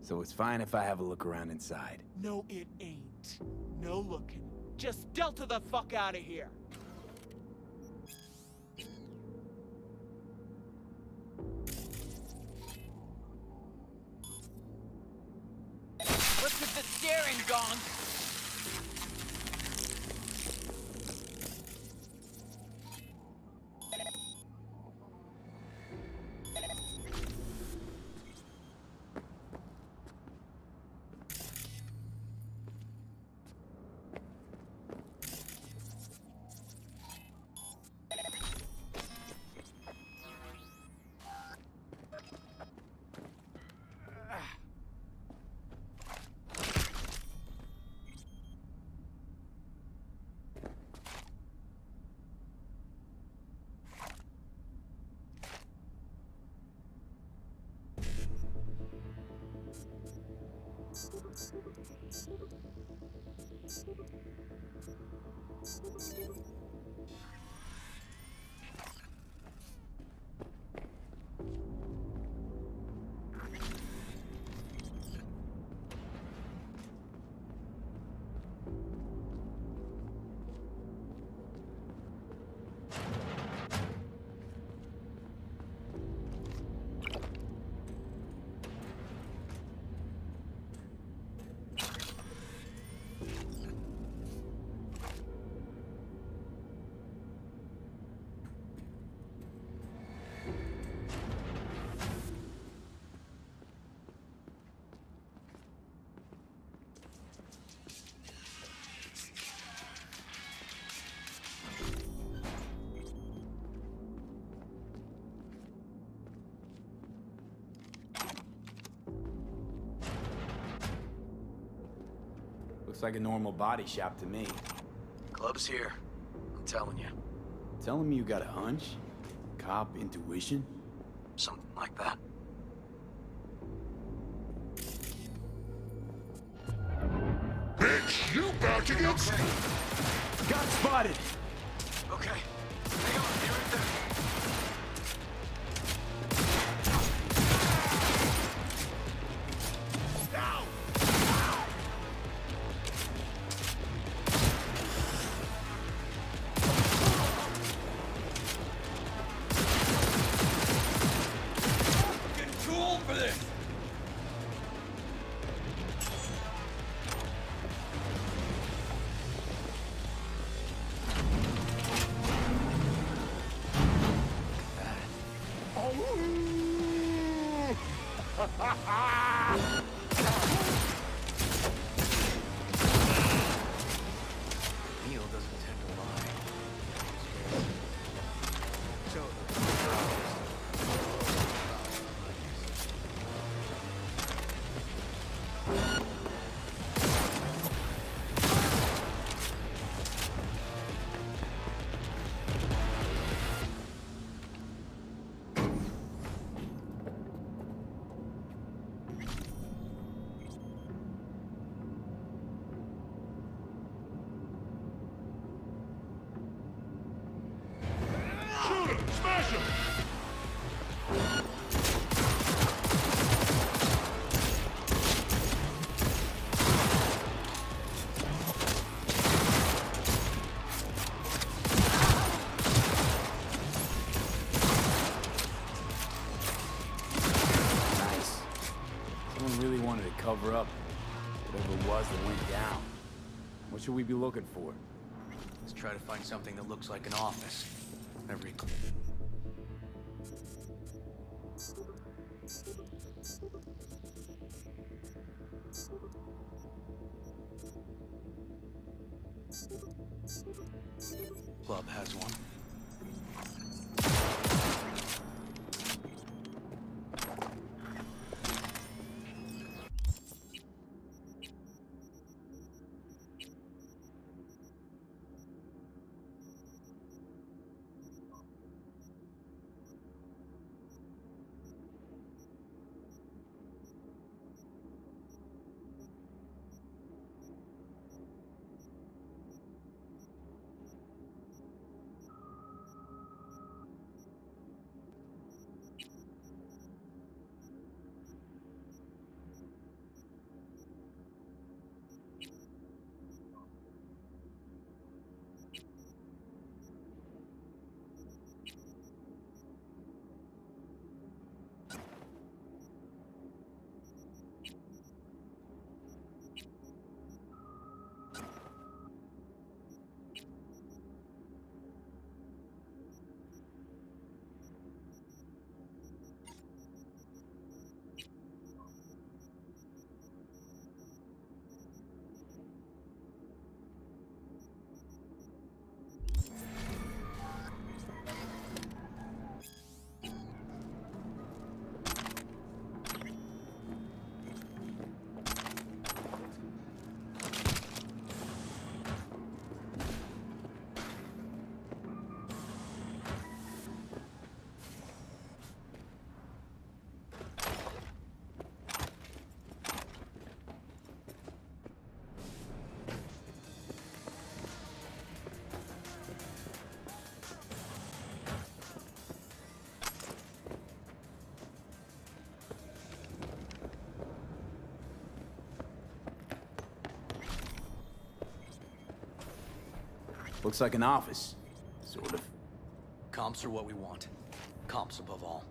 So it's fine if I have a look around inside. No, it ain't. No looking. Just delta the fuck out of here. What's with the staring, Gong? Looks like a normal body shop to me. Club's here. I'm telling you. Telling me you got a hunch? Cop intuition? Something like that. Bitch, you back against me? Got spotted! Okay. Hang on, be right there. Getting too old for this! Neil doesn't tend to lie. So, Shoot him! Smash him! Nice. Someone really wanted to cover up whatever it was that went down. What should we be looking for? let's try to find something that looks like an office. Every... Club has one. Looks like an office. Sort of. Comps are what we want. Comps above all.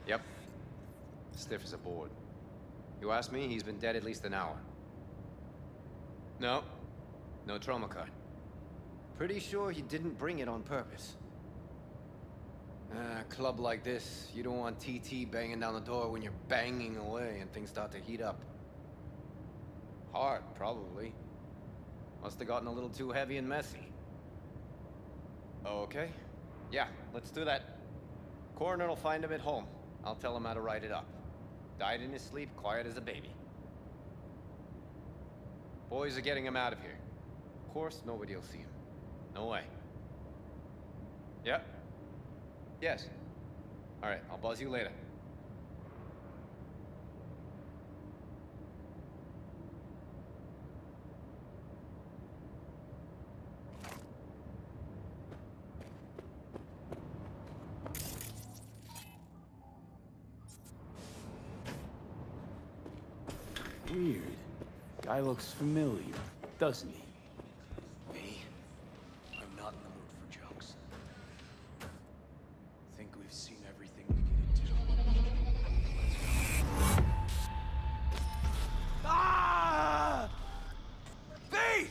Yep. Stiff as a board. You ask me, he's been dead at least an hour. No. No trauma card. Pretty sure he didn't bring it on purpose. A club like this, you don't want TT banging down the door when you're banging away and things start to heat up. Hard, probably. Must have gotten a little too heavy and messy. Okay. Yeah, let's do that. Coroner will find him at home. I'll tell him how to write it up. Died in his sleep, quiet as a baby. Boys are getting him out of here. Of course, nobody will see him. No way. Yep. Yes. All right, I'll buzz you later. Weird. Guy looks familiar, doesn't he? Me? I'm not in the mood for jokes. Think we've seen everything we needed to. V!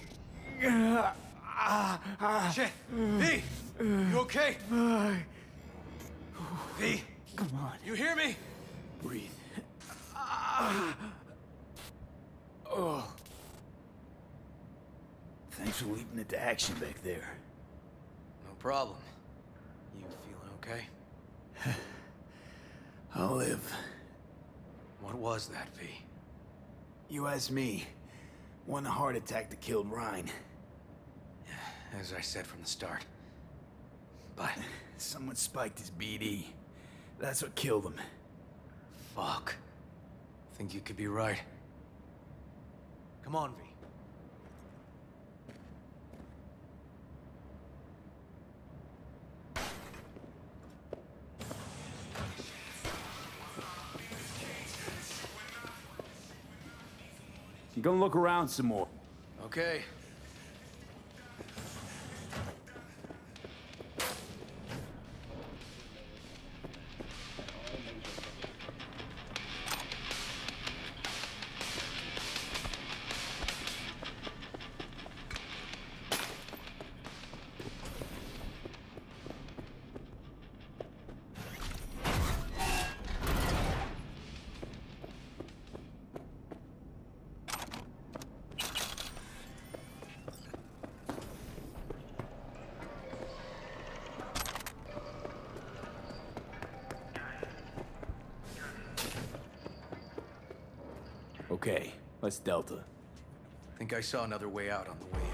Shit! V! You okay? V! Come on. You hear me? Breathe. Oh. Thanks for leaving it to action back there. No problem. You feeling okay? I'll live. What was that, V? You asked me. One heart attack that killed Ryan. As I said from the start. But someone spiked his BD. That's what killed him. Fuck. Think you could be right. Come on, V. You gonna look around some more? Okay. Okay, let's Delta. Think I saw another way out on the way in.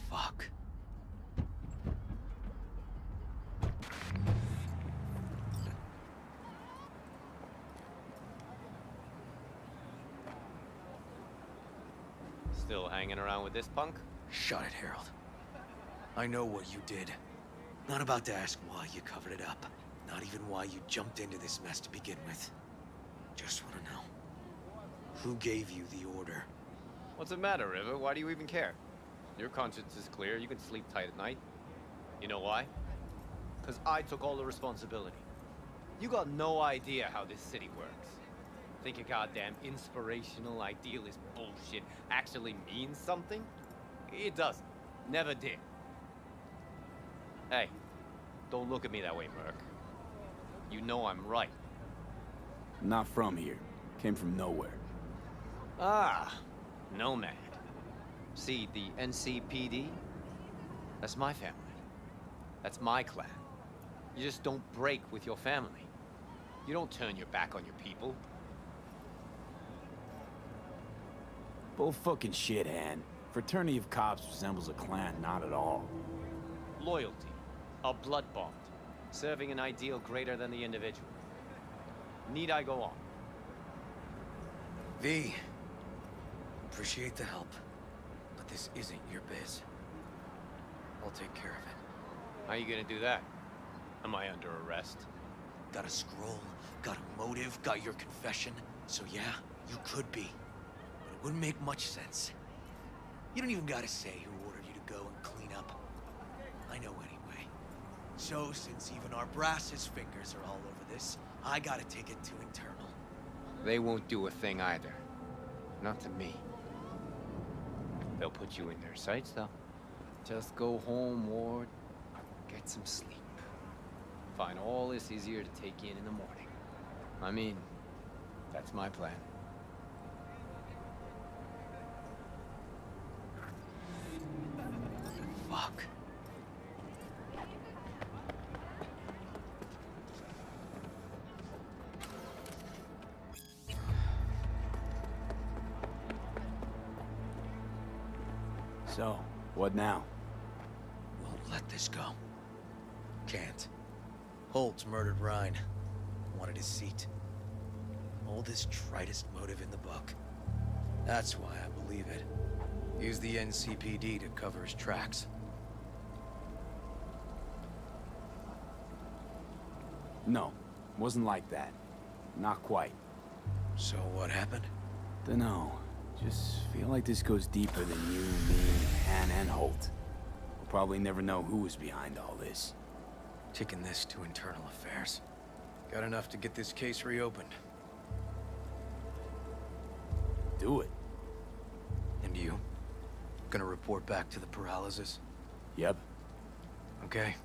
Fuck. Still hanging around with this punk? Shut it, Harold. I know what you did. Not about to ask why you covered it up. Not even why you jumped into this mess to begin with. Just want to know. Who gave you the order? What's the matter, River? Why do you even care? Your conscience is clear. You can sleep tight at night. You know why? Because I took all the responsibility. You got no idea how this city works. Think your goddamn inspirational, idealist bullshit actually means something? It doesn't. Never did. Hey, don't look at me that way, Merc. You know I'm right. Not from here. Came from nowhere. Ah, nomad. See, the NCPD? That's my family. That's my clan. You just don't break with your family. You don't turn your back on your people. Bull fucking shit, Han. Fraternity of cops resembles a clan, not at all. Loyalty. A blood bond. Serving an ideal greater than the individual. Need I go on? V. Appreciate the help. But this isn't your biz. I'll take care of it. How you gonna do that? Am I under arrest? Got a scroll, got a motive, got your confession. So yeah, you could be. But it wouldn't make much sense. You don't even gotta say who ordered you to go and clean up. I know anyway. So since even our brass's fingers are all over this, I gotta take it to internal. They won't do a thing either. Not to me. They'll put you in their sights, though. Just go home, Ward. Get some sleep. Find all this easier to take in the morning. I mean, that's my plan. Fuck. So, what now? Won't let this go. Can't. Holt's murdered Rhine. Wanted his seat. Oldest, tritest motive in the book. That's why I believe it. Use the NCPD to cover his tracks. No, wasn't like that. Not quite. So what happened? Dunno. Just feel like this goes deeper than you, me, Han, and Holt. We'll probably never know who was behind all this. Kicking this to internal affairs. Got enough to get this case reopened. Do it. And you? Gonna report back to the paralysis? Yep. Okay.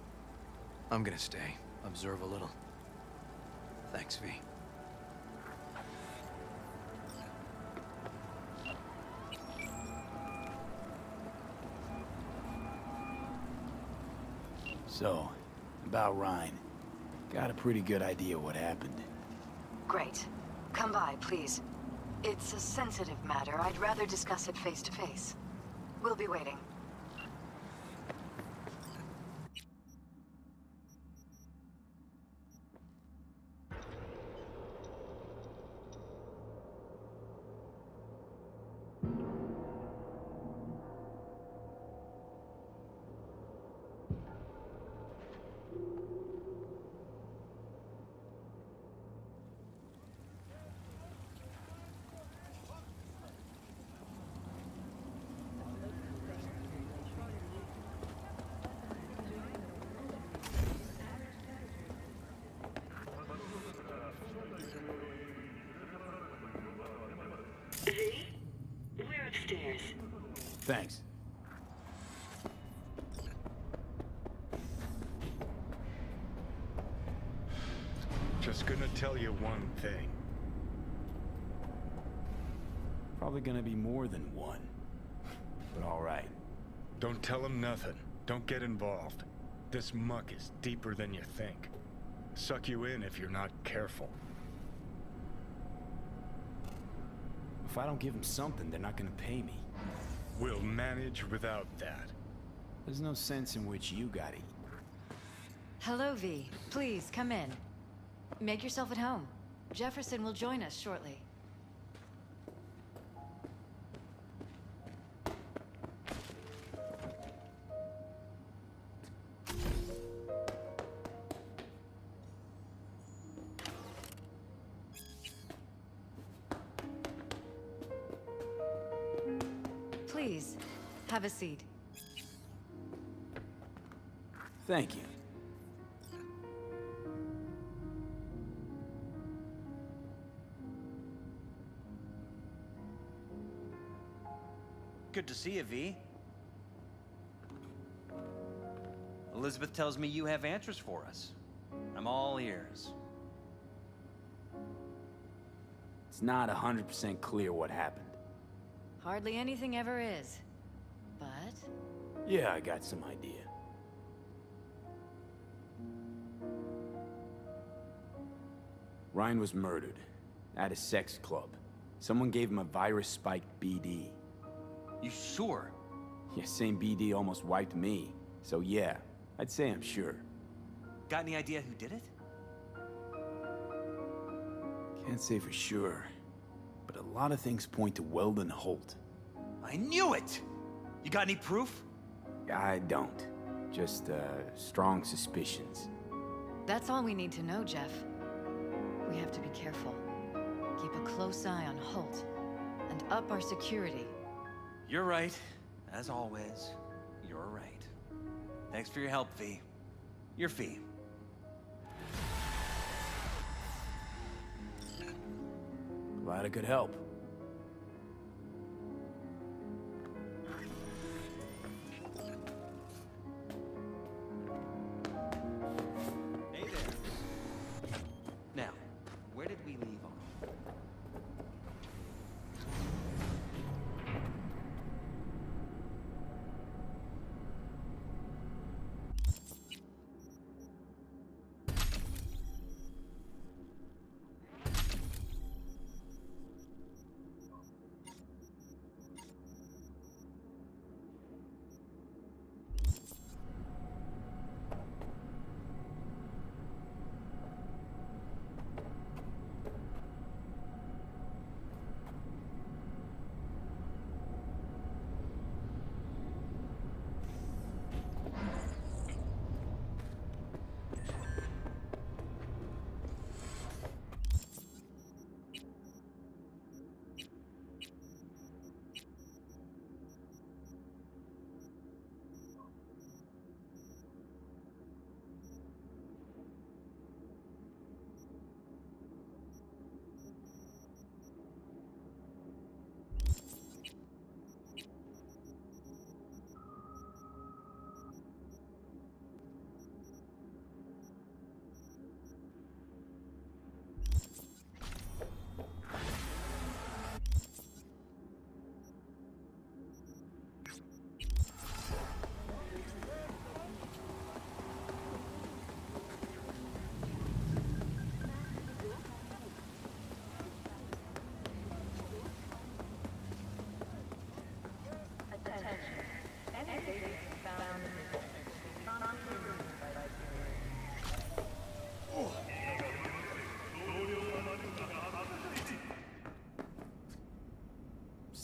I'm gonna stay. Observe a little. Thanks, V. So, about Rhine. Got a pretty good idea what happened. Great. Come by, please. It's a sensitive matter. I'd rather discuss it face to face. We'll be waiting. We're upstairs. Thanks. Just gonna tell you one thing. Probably gonna be more than one. But alright. Don't tell him nothing. Don't get involved. This muck is deeper than you think. Suck you in if you're not careful. If I don't give them something, they're not gonna pay me. We'll manage without that. There's no sense in which you gotta eat. Hello, V. Please, come in. Make yourself at home. Jefferson will join us shortly. Please, have a seat. Thank you. Good to see you, V. Elizabeth tells me you have answers for us. I'm all ears. It's not 100% clear what happened. Hardly anything ever is. But... Yeah, I got some idea. Ryan was murdered at a sex club. Someone gave him a virus-spiked BD. You sure? Yeah, same BD almost wiped me. So yeah, I'd say I'm sure. Got any idea who did it? Can't say for sure, but a lot of things point to Weldon Holt. I knew it! You got any proof? I don't. Just, strong suspicions. that's all we need to know, Jeff. We have to be careful. Keep a close eye on Holt. And up our security. You're right. As always, you're right. Thanks for your help, V. Your fee. Glad I could help.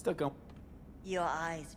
Stuck on. Your eyes.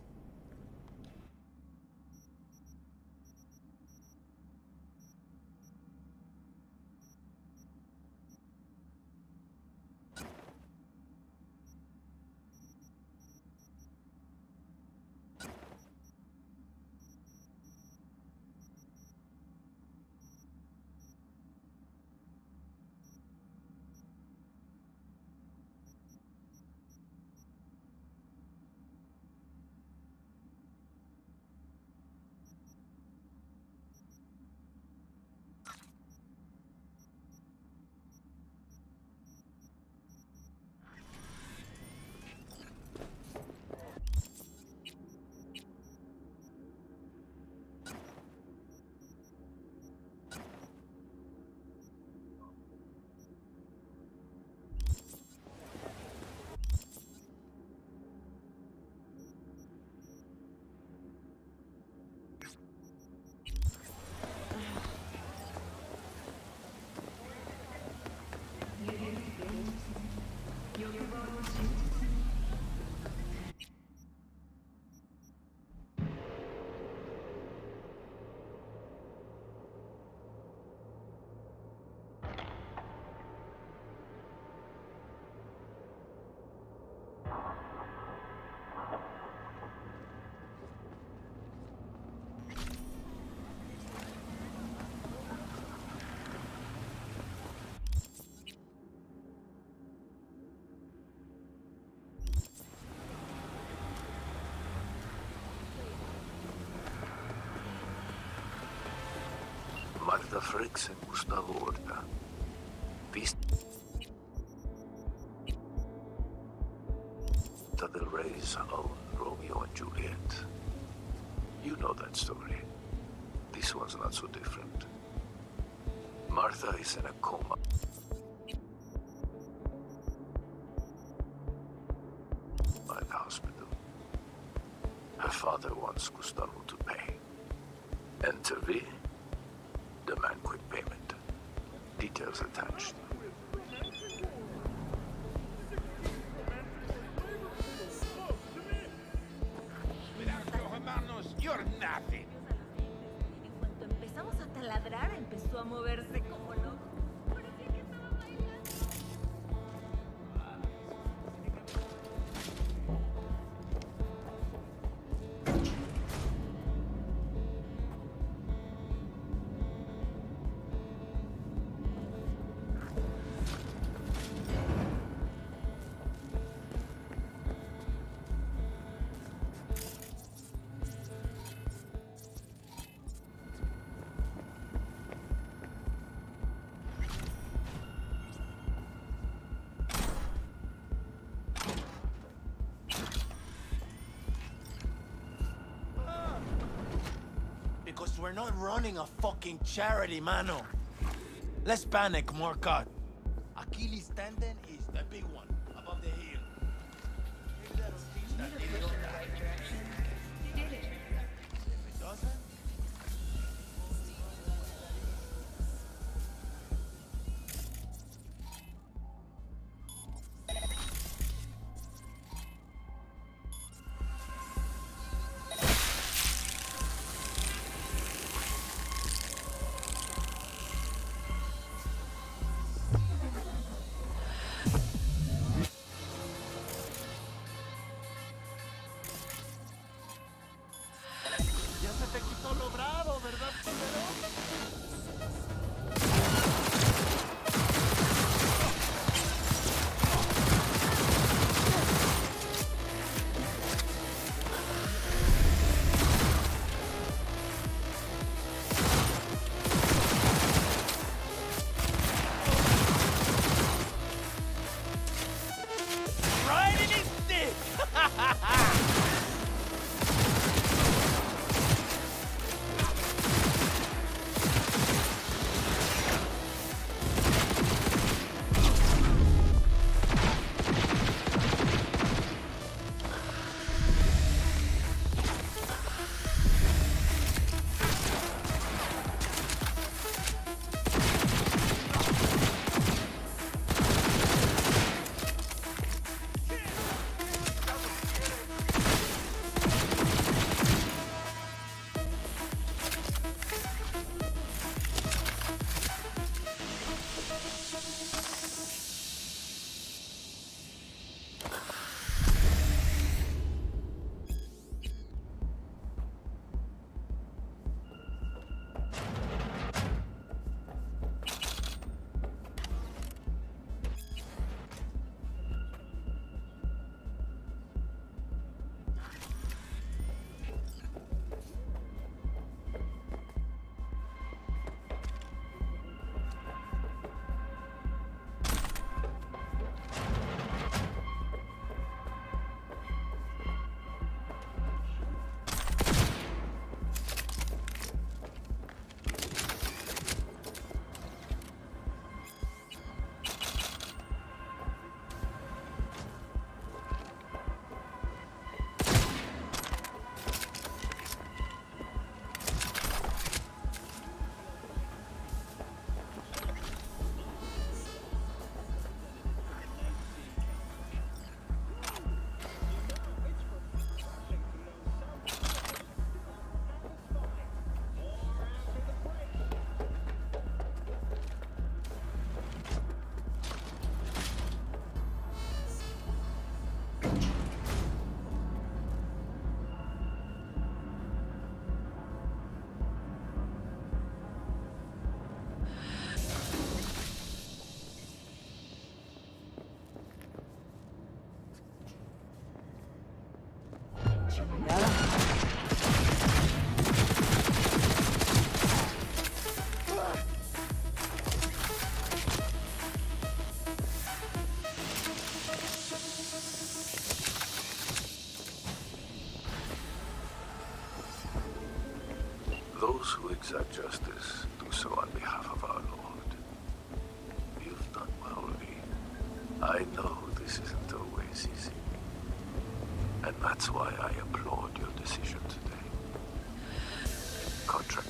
Marta Fricks en Gustavo Horta. Vista del Rey's own Romeo and Juliet. You know that story. This one's not so different. Martha is in a coma. At the hospital. Her father wants Gustavo to pay. Enter V. Demand quick payment. Details attached. You're nothing. Cuando empezamos a taladrar, empezó a moverse como loco. Parecía que estaba bailando. Because we're not running a fucking charity, mano. Less panic, more cut. Achilles tendon is the big one, above the heel. Maybe that'll teach that idiot that. You did it. If it doesn't, Those who exact justice do so on behalf of our Lord. You've done well, V. I know this isn't always easy. And that's why I applaud your decision today. Contract